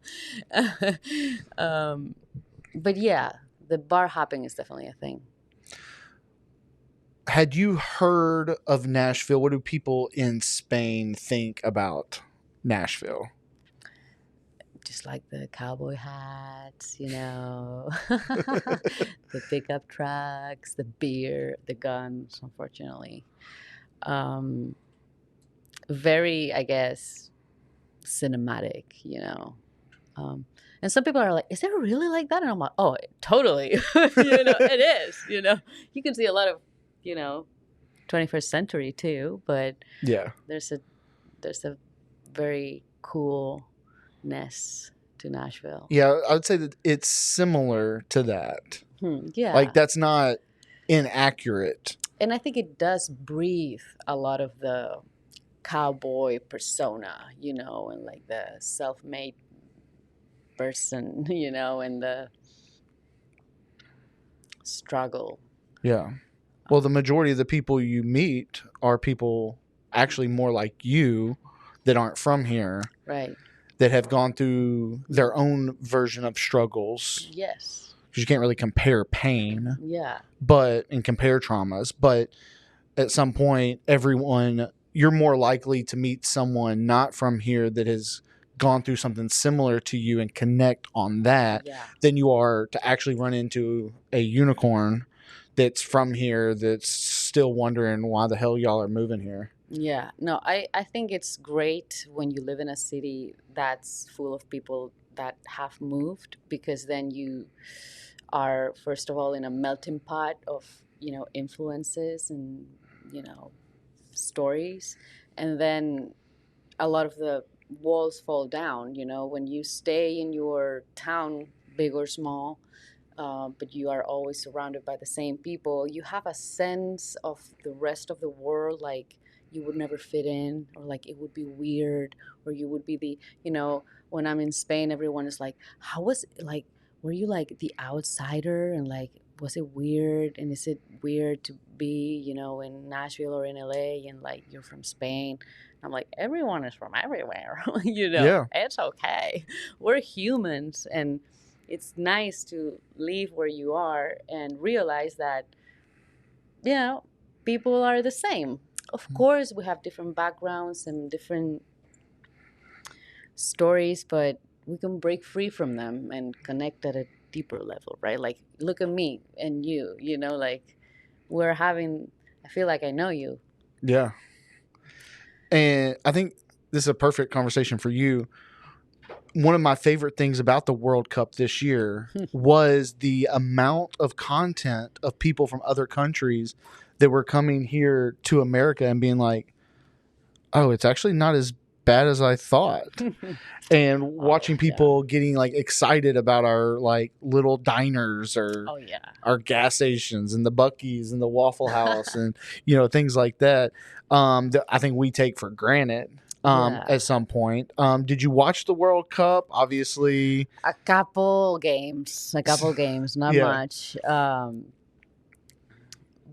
But yeah, the bar hopping is definitely a thing. Had you heard of Nashville? What do people in Spain think about Nashville? Just the cowboy hats, the pickup trucks, the beer, the guns, unfortunately. Very, I guess, cinematic, and some people are is it really like that? And I'm like, oh, totally. It is, you can see a lot of, 21st century too, but yeah, there's a very coolness to Nashville. Yeah, I would say that it's similar to that. Yeah. That's not inaccurate. And I think it does breathe a lot of the cowboy persona, and the self-made person, and the struggle. Yeah. Well, the majority of the people you meet are people actually more like you that aren't from here. Right. That have gone through their own version of struggles. Yes. Because you can't really compare pain. Yeah. And compare traumas. But at some point, you're more likely to meet someone not from here that has gone through something similar to you and connect on that than you are to actually run into a unicorn that's from here that's still wondering why the hell y'all are moving here. Yeah. No, I think it's great when you live in a city that's full of people that have moved, because then you are, first of all, in a melting pot of, influences and, stories. And then a lot of the walls fall down, when you stay in your town, big or small, but you are always surrounded by the same people. You have a sense of the rest of the world, you would never fit in, or it would be weird, or you would be the, when I'm in Spain, everyone is how was it, were you the outsider, and was it weird, and is it weird to be, in Nashville or in LA, and you're from Spain? I'm everyone is from everywhere, Yeah. It's okay. We're humans, and it's nice to leave where you are and realize that, people are the same. Of course, we have different backgrounds and different stories, but we can break free from them and connect at a deeper level, right? Like, look at me and you know, like I feel like I know you. Yeah. And I think this is a perfect conversation for you. One of my favorite things about the World Cup this year was the amount of content of people from other countries that were coming here to America and being like, oh, it's actually not as bad as I thought. And watching people getting like excited about our like little diners or our gas stations and the Buc-ee's and the Waffle House and, you know, things like that, that I think we take for granted. At some point. Did you watch the World Cup? Obviously. A couple games, not much.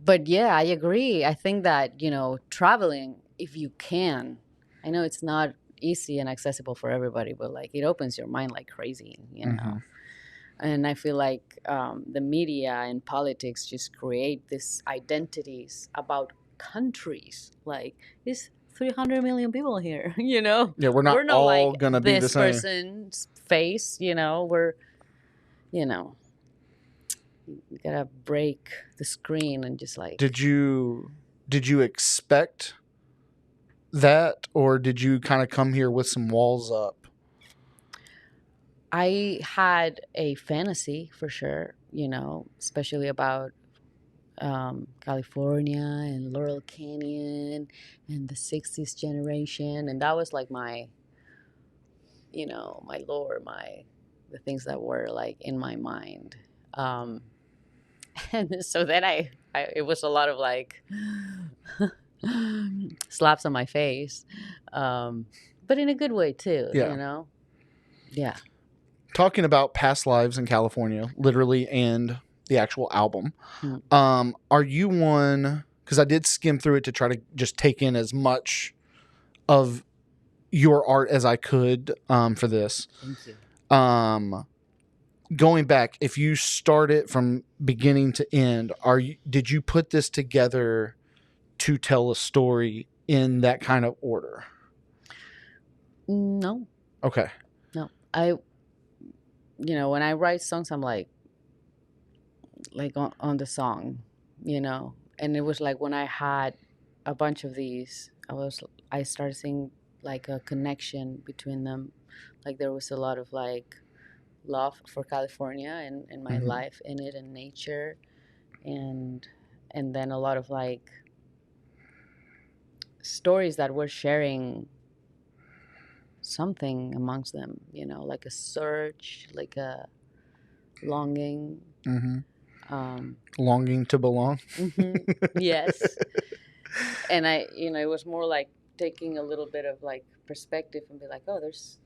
But yeah, I agree. I think that, you know, traveling, if you can, I know it's not easy and accessible for everybody, but like it opens your mind like crazy, you know? And I feel like the media and politics just create these identities about countries. Like, it's 300 million people here, you know? Yeah, we're not all like gonna be the same. this person's face, you know? You know, you gotta break the screen and just like... Did you expect that, or did you kind of come here with some walls up? I had a fantasy for sure, you know, especially about California and Laurel Canyon and the 60s generation. And that was like my, you know, my lore, the things that were like in my mind. And so then it was a lot of like slaps on my face, but in a good way too, you know? Yeah. Talking about past lives in California, literally, and the actual album. Are you one, because I did skim through it to try to just take in as much of your art as I could for this. Thank you. Going back, if you start it from beginning to end, did you put this together to tell a story in that kind of order? No. Okay. No. You know, when I write songs, I'm like on the song, you know. And it was like when I had a bunch of these, I started seeing like a connection between them. Like there was a lot of like love for California and my life in it and nature, and then a lot of like stories that were sharing something amongst them, you know, like a search, like a longing. Longing to belong. Yes. And you know, it was more like taking a little bit of like perspective and be like, oh, there's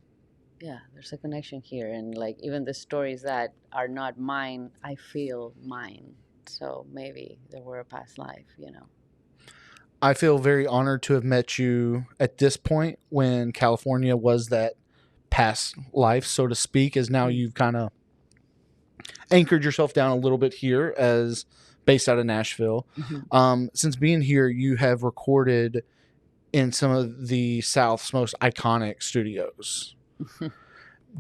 a connection here. And like even the stories that are not mine, I feel mine. So maybe there were a past life, you know. I feel very honored to have met you at this point when California was that past life, so to speak, as now you've kind of anchored yourself down a little bit here as based out of Nashville. Since being here, you have recorded in some of the South's most iconic studios.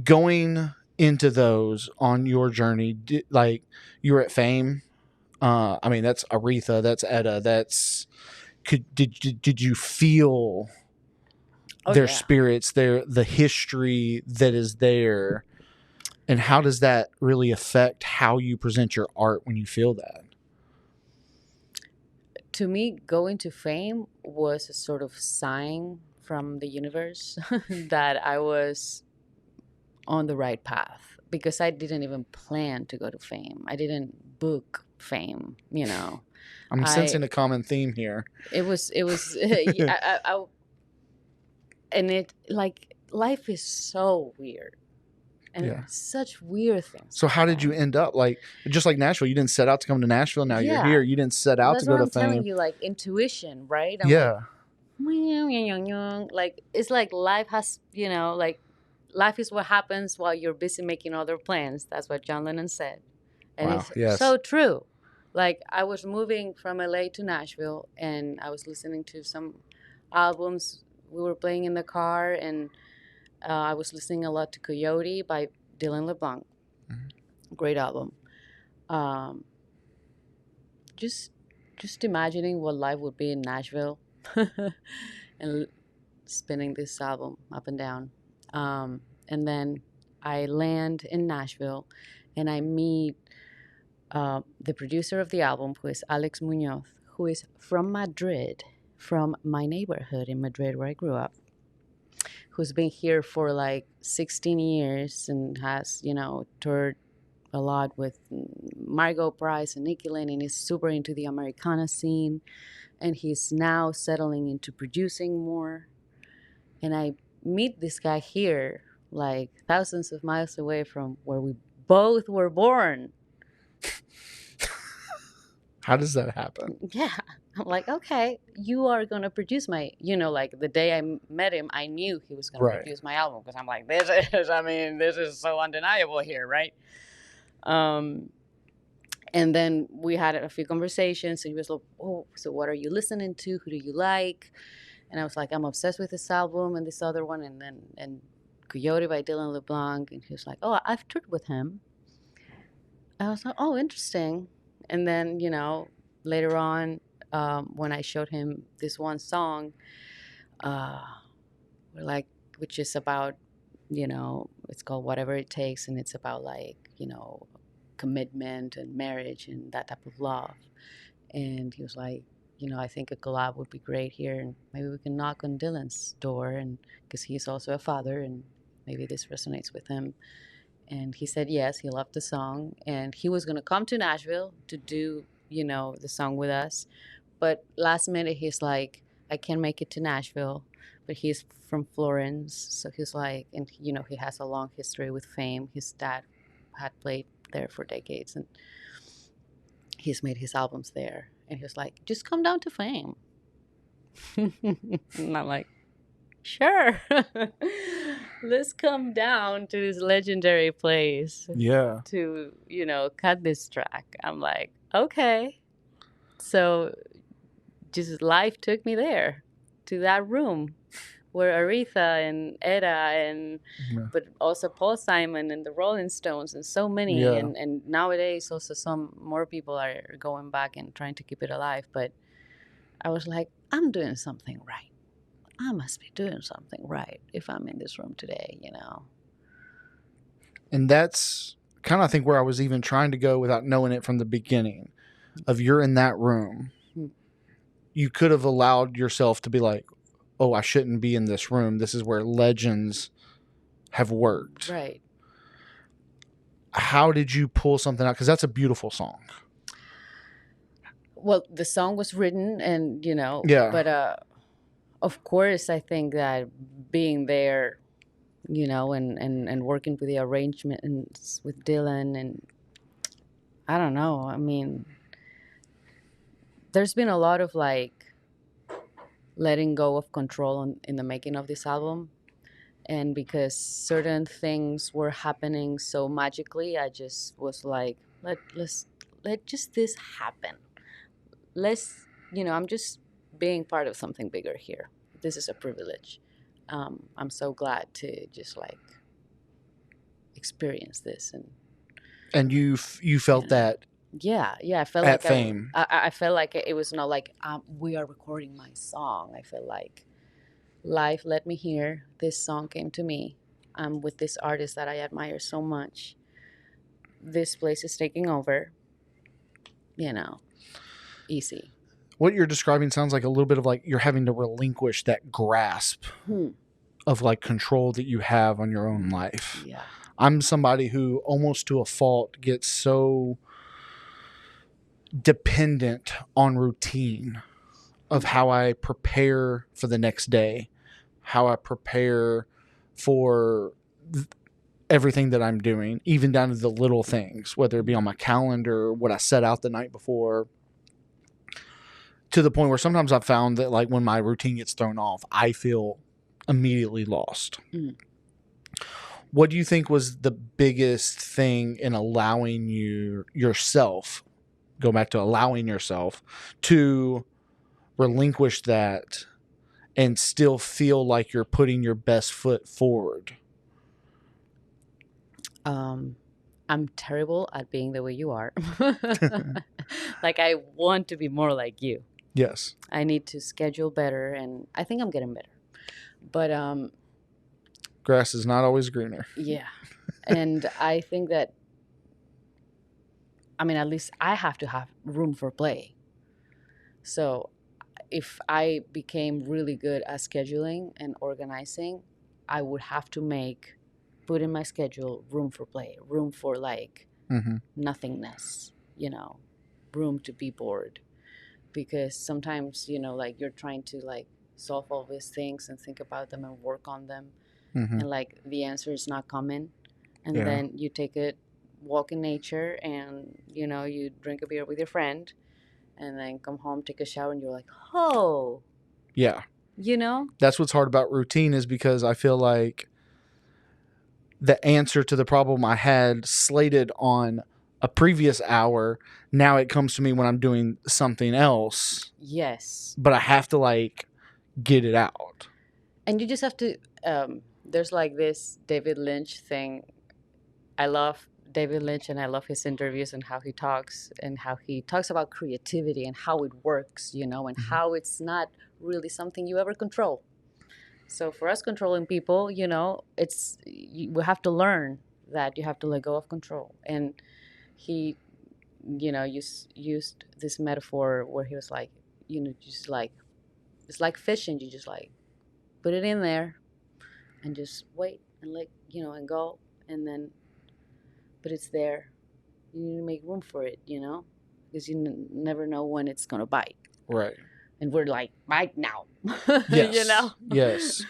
Going into those on your journey, like you were at Fame. I mean, that's Aretha, that's Etta, that's... Did you feel their spirits, the history that is there, and how does that really affect how you present your art when you feel that? To me, going to Fame was a sort of sign from the universe that I was on the right path, because I didn't even plan to go to Fame. I didn't book Fame, you know. I'm sensing a common theme here. It was, and it, like, life is so weird. And such weird things. So how did you end up, like, just like Nashville? You didn't set out to come to Nashville. Now you're here. You didn't set out to go to Fame. That's what I'm telling you, like, intuition, right? I'm like, it's like life has, you know, like, life is what happens while you're busy making other plans. That's what John Lennon said. And it's so true. Like, I was moving from LA to Nashville, and I was listening to some albums we were playing in the car, and I was listening a lot to Coyote by Dylan LeBlanc. Great album. Um, just just imagining what life would be in Nashville, and spinning this album up and down. And then I land in Nashville, and I meet the producer of the album, who is Alex Munoz, who is from Madrid, from my neighborhood in Madrid where I grew up, who's been here for like 16 years and has, toured a lot with Margot Price and Nikki Lane, and is super into the Americana scene. And he's now settling into producing more. And I meet this guy here, like thousands of miles away from where we both were born. How does that happen? Yeah. I'm like, okay, you are going to produce my, like the day I met him, I knew he was going to produce my album, because I'm like, this is so undeniable here, right? And then we had a few conversations, and he was like, oh, so what are you listening to? Who do you like? And I was like, I'm obsessed with this album and this other one, and Coyote by Dylan LeBlanc. And he was like, oh, I've toured with him. I was like, oh, interesting. And then, later on, when I showed him this one song, which is about, it's called Whatever It Takes, and it's about like, commitment and marriage and that type of love. And he was like, I think a collab would be great here, and maybe we can knock on Dylan's door, and because he's also a father, and maybe this resonates with him. And he said yes, he loved the song, and he was going to come to Nashville to do, the song with us. But last minute, he's like, I can't make it to Nashville, but he's from Florence. So he's like, and, he has a long history with Fame. His dad had played there for decades, and he's made his albums there. And he was like, just come down to Fame. And I'm like, sure. Let's come down to this legendary place. Yeah. To, cut this track. I'm like, okay. So just life took me there, to that room where Aretha and Etta but also Paul Simon and the Rolling Stones and so many. Yeah. And nowadays also some more people are going back and trying to keep it alive. But I was like, I'm doing something right. I must be doing something right if I'm in this room today, And that's kind of, I think, where I was even trying to go without knowing it from the beginning. Of you're in that room, you could have allowed yourself to be like, oh, I shouldn't be in this room. This is where legends have worked. Right. How did you pull something out? Because that's a beautiful song. Well, the song was written and, Yeah. But of course, I think that being there, and working with the arrangements with Dylan, and I don't know. I mean, there's been a lot of like letting go of control in the making of this album. And because certain things were happening so magically, I just was like, let just this happen. I'm just being part of something bigger here. This is a privilege. I'm so glad to just like experience this. And you felt that. Yeah. I felt at like Fame. I felt like it was not like we are recording my song. I felt like life led me here. This song came to me. I'm with this artist that I admire so much. This place is taking over. Easy. What you're describing sounds like a little bit of like you're having to relinquish that grasp of like control that you have on your own life. Yeah. I'm somebody who almost to a fault gets so dependent on routine of how I prepare for the next day, how I prepare for everything that I'm doing, even down to the little things, whether it be on my calendar, what I set out the night before, to the point where sometimes I've found that like when my routine gets thrown off, I feel immediately lost. What do you think was the biggest thing in allowing yourself, go back to allowing yourself to relinquish that and still feel like you're putting your best foot forward? I'm terrible at being the way you are. Like, I want to be more like you. Yes. I need to schedule better, and I think I'm getting better. But Grass is not always greener. yeah. And I think that, I mean, at least I have to have room for play. So if I became really good at scheduling and organizing, I would have to put in my schedule room for play, room for like nothingness, room to be bored. Because sometimes, like you're trying to like solve all these things and think about them and work on them. And like the answer is not coming. And then you take a walk in nature and, you drink a beer with your friend and then come home, take a shower, and you're like, oh. Yeah. That's what's hard about routine, is because I feel like the answer to the problem I had slated on a previous hour, now it comes to me when I'm doing something else. Yes. But I have to like get it out. And you just have to, there's like this David Lynch thing. I love David Lynch and I love his interviews and how he talks about creativity and how it works, and how it's not really something you ever control. So for us controlling people, we have to learn that you have to let go of control. And he, used this metaphor where he was like, just like, it's like fishing. You just like put it in there and just wait and and go. And then, but it's there. You need to make room for it, because you never know when it's going to bite. Right. And we're like, bite now. Yes. Yes,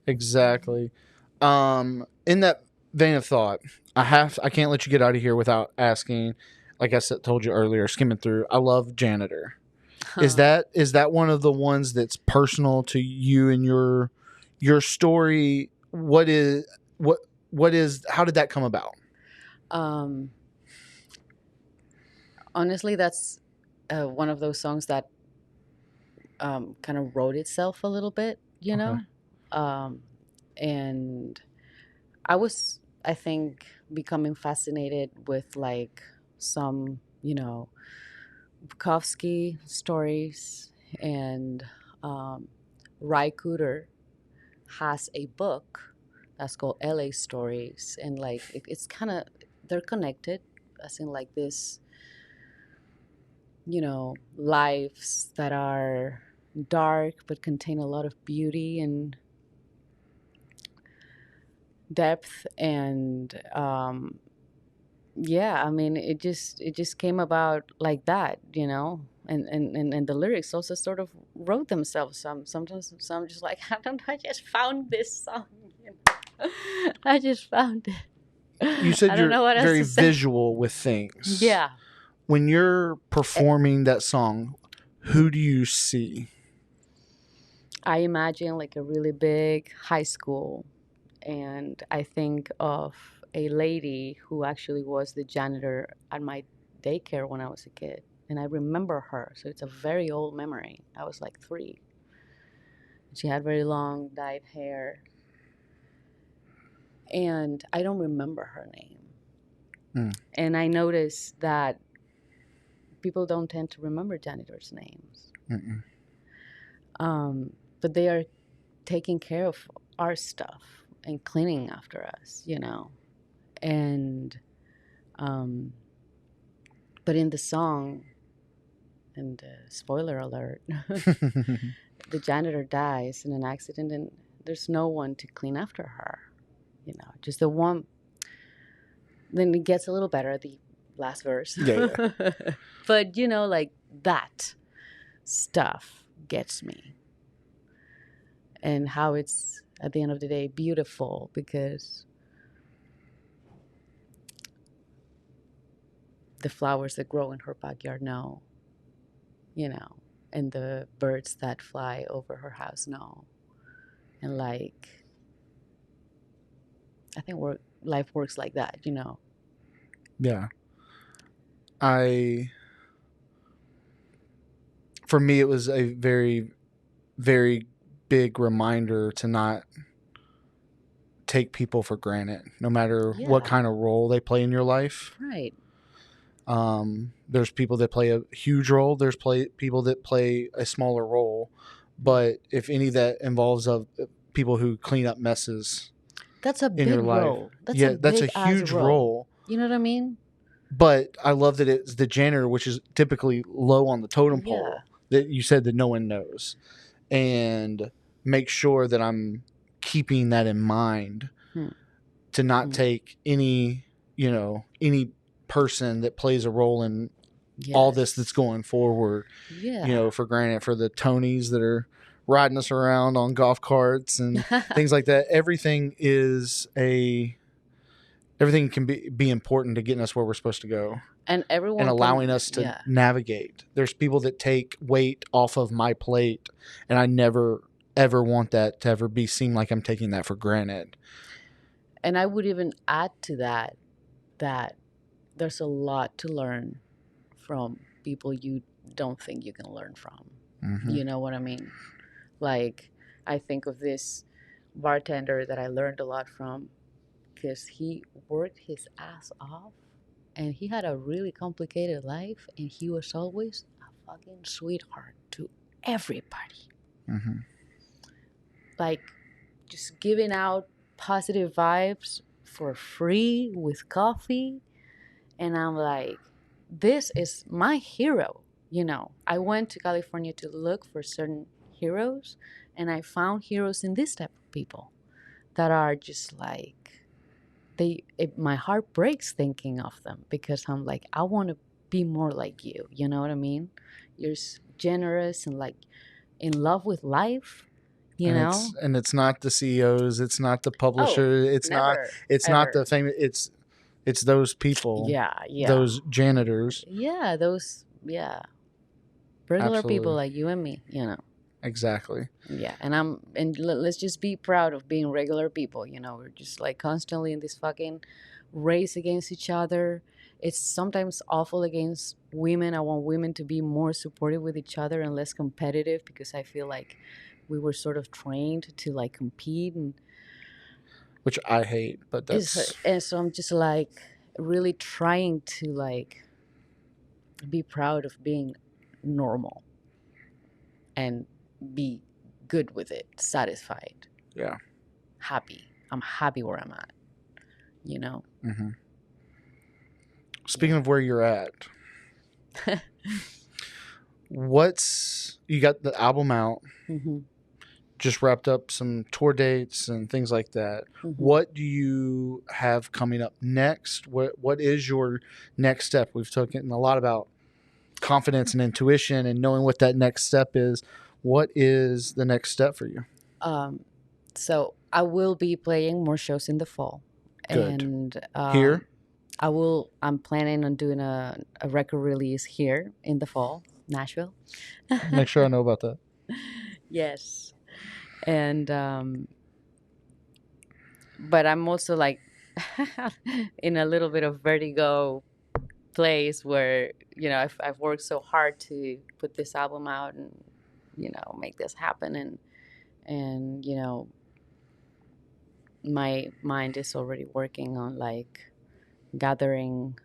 exactly. In that vein of thought, I can't let you get out of here without asking, like I told you earlier, skimming through, I love Janitor. Is that one of the ones that's personal to you and your story? How did that come about? Honestly, that's one of those songs that kind of wrote itself a little bit, and I was, I think, becoming fascinated with like some, Bukowski stories, and Ry Cooder has a book that's called LA Stories, and like it's kind of, they're connected, as in like this, lives that are dark but contain a lot of beauty and depth. And I mean, it just came about like that, and the lyrics also sort of wrote themselves. Sometimes some just like, I don't know, I just found this song, I just found it. You said you're very visual with things. Yeah. When you're performing that song, who do you see? I imagine like a really big high school, and I think of a lady who actually was the janitor at my daycare when I was a kid, and I remember her. So it's a very old memory. I was like 3. She had very long dyed hair, and I don't remember her name. And I noticed that people don't tend to remember janitors' names. But they are taking care of our stuff and cleaning after us, and but in the song, and spoiler alert, the janitor dies in an accident, and there's no one to clean after her, just the one. Then it gets a little better at the last verse. Yeah. But like that stuff gets me, and how it's at the end of the day beautiful, because the flowers that grow in her backyard know, and the birds that fly over her house know. And like, I think life works like that, Yeah. For me, it was a very, very big reminder to not take people for granted, no matter Yeah. what kind of role they play in your life. Right. There's people that play a huge role. There's people that play a smaller role. But if any that involves people who clean up messes That's a in big your life, role. That's that's a big-ass huge role. You know what I mean? But I love that it's the janitor, which is typically low on the totem pole, Yeah. that you said that no one knows, and make sure that I'm keeping that in mind to not take any person that plays a role in all this that's going forward, for granted, for the Tonys that are riding us around on golf carts and things like that. Everything can be important to getting us where we're supposed to go. And everyone and allowing us to navigate. There's people that take weight off of my plate, and I never ever want that to ever be seem like I'm taking that for granted. And I would even add to that there's a lot to learn from people you don't think you can learn from. Mm-hmm. You know what I mean? Like, I think of this bartender that I learned a lot from, because he worked his ass off and he had a really complicated life, and he was always a fucking sweetheart to everybody. Mm-hmm. Like, just giving out positive vibes for free with coffee. And I'm like, this is my hero. I went to California to look for certain heroes, and I found heroes in this type of people that are just like, my heart breaks thinking of them, because I'm like, I want to be more like you. You know what I mean? You're generous and like in love with life. And it's not the CEOs, it's not the publisher, it's never, not the famous. It's those people. Yeah. Those janitors. Yeah, regular Absolutely. people like you and me. Exactly. Yeah, and let's just be proud of being regular people. We're just like constantly in this fucking race against each other. It's sometimes awful against women. I want women to be more supportive with each other and less competitive, because I feel like we were sort of trained to like compete, and which I hate, but that's... And so I'm just like really trying to like be proud of being normal and be good with it, satisfied. Yeah. Happy. I'm happy where I'm at. Mm-hmm. Speaking of where you're at, you got the album out, just wrapped up some tour dates and things like that. What do you have coming up next? What is your next step? We've talking a lot about confidence and intuition and knowing what that next step is. What is the next step for you? So I will be playing more shows in the fall. Good. And here? I'm planning on doing a record release here in the fall, Nashville. Make sure I know about that. Yes. And but I'm also like in a little bit of vertigo place where, I've worked so hard to put this album out and, make this happen. And my mind is already working on like gathering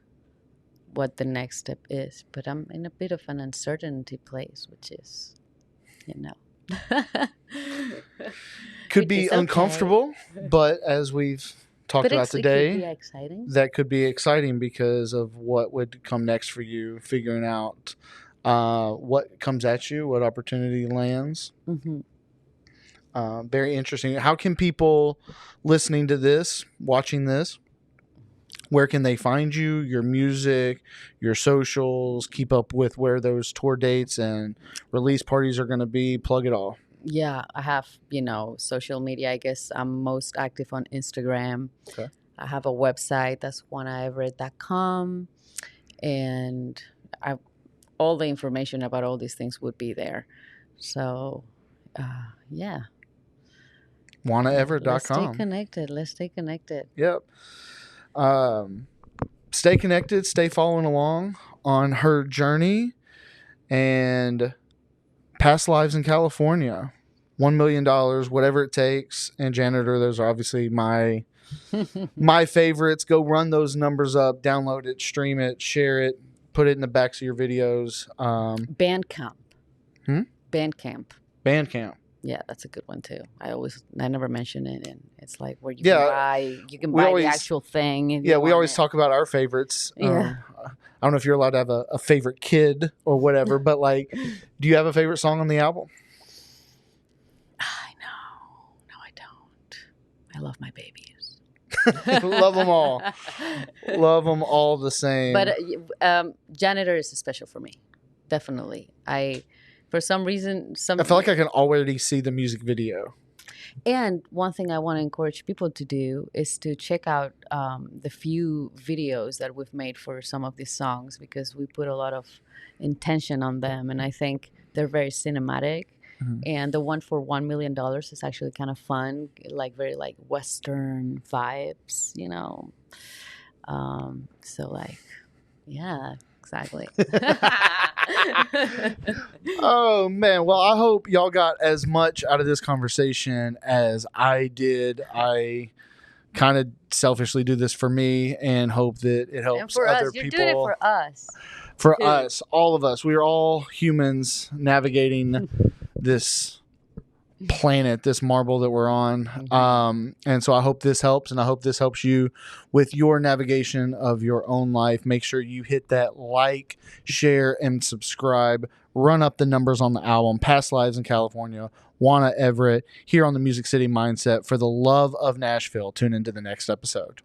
what the next step is. But I'm in a bit of an uncertainty place, which is, could be uncomfortable, but as we've talked about today, it could be exciting. That could be exciting because of what would come next for you, figuring out what comes at you, what opportunity lands. Very interesting. How can people listening to this, watching this, where can they find you, your music, your socials, keep up with where those tour dates and release parties are going to be? Plug it all. Yeah, I have, social media. I guess I'm most active on Instagram. Okay. I have a website, that's juanaeverett.com. And all the information about all these things would be there. So, yeah. JuanaEverett.com. Let's stay connected. Yep. Stay connected, stay following along on her journey and past lives in California. $1 million, whatever it takes. And Janitor, those are obviously my favorites. Go run those numbers up, download it, stream it, share it, put it in the backs of your videos. Bandcamp. Bandcamp. Yeah, that's a good one too. I never mention it, and it's like where you can buy the actual thing. Yeah, we always talk about our favorites. Yeah. I don't know if you're allowed to have a favorite kid or whatever, but like, do you have a favorite song on the album? No, I don't. I love my babies. Love them all. Love them all the same. But Janitor is special for me. Definitely. For some reason, I feel like I can already see the music video. And one thing I want to encourage people to do is to check out the few videos that we've made for some of these songs, because we put a lot of intention on them, and I think they're very cinematic. Mm-hmm. And the one for $1 million is actually kind of fun, like very like Western vibes, you know. So like, yeah, exactly. Oh man, well, I hope y'all got as much out of this conversation as I did. I kind of selfishly do this for me and hope that it helps other people. You're doing it for us. For us, all of us. We are all humans navigating this planet, this marble that we're on. Mm-hmm. And so I hope this helps, and I hope this helps you with your navigation of your own life. Make sure you hit that like, share, and subscribe. Run up the numbers on the album, Past Lives in California, Juana Everett, here on the Music City Mindset. For the love of Nashville, tune into the next episode.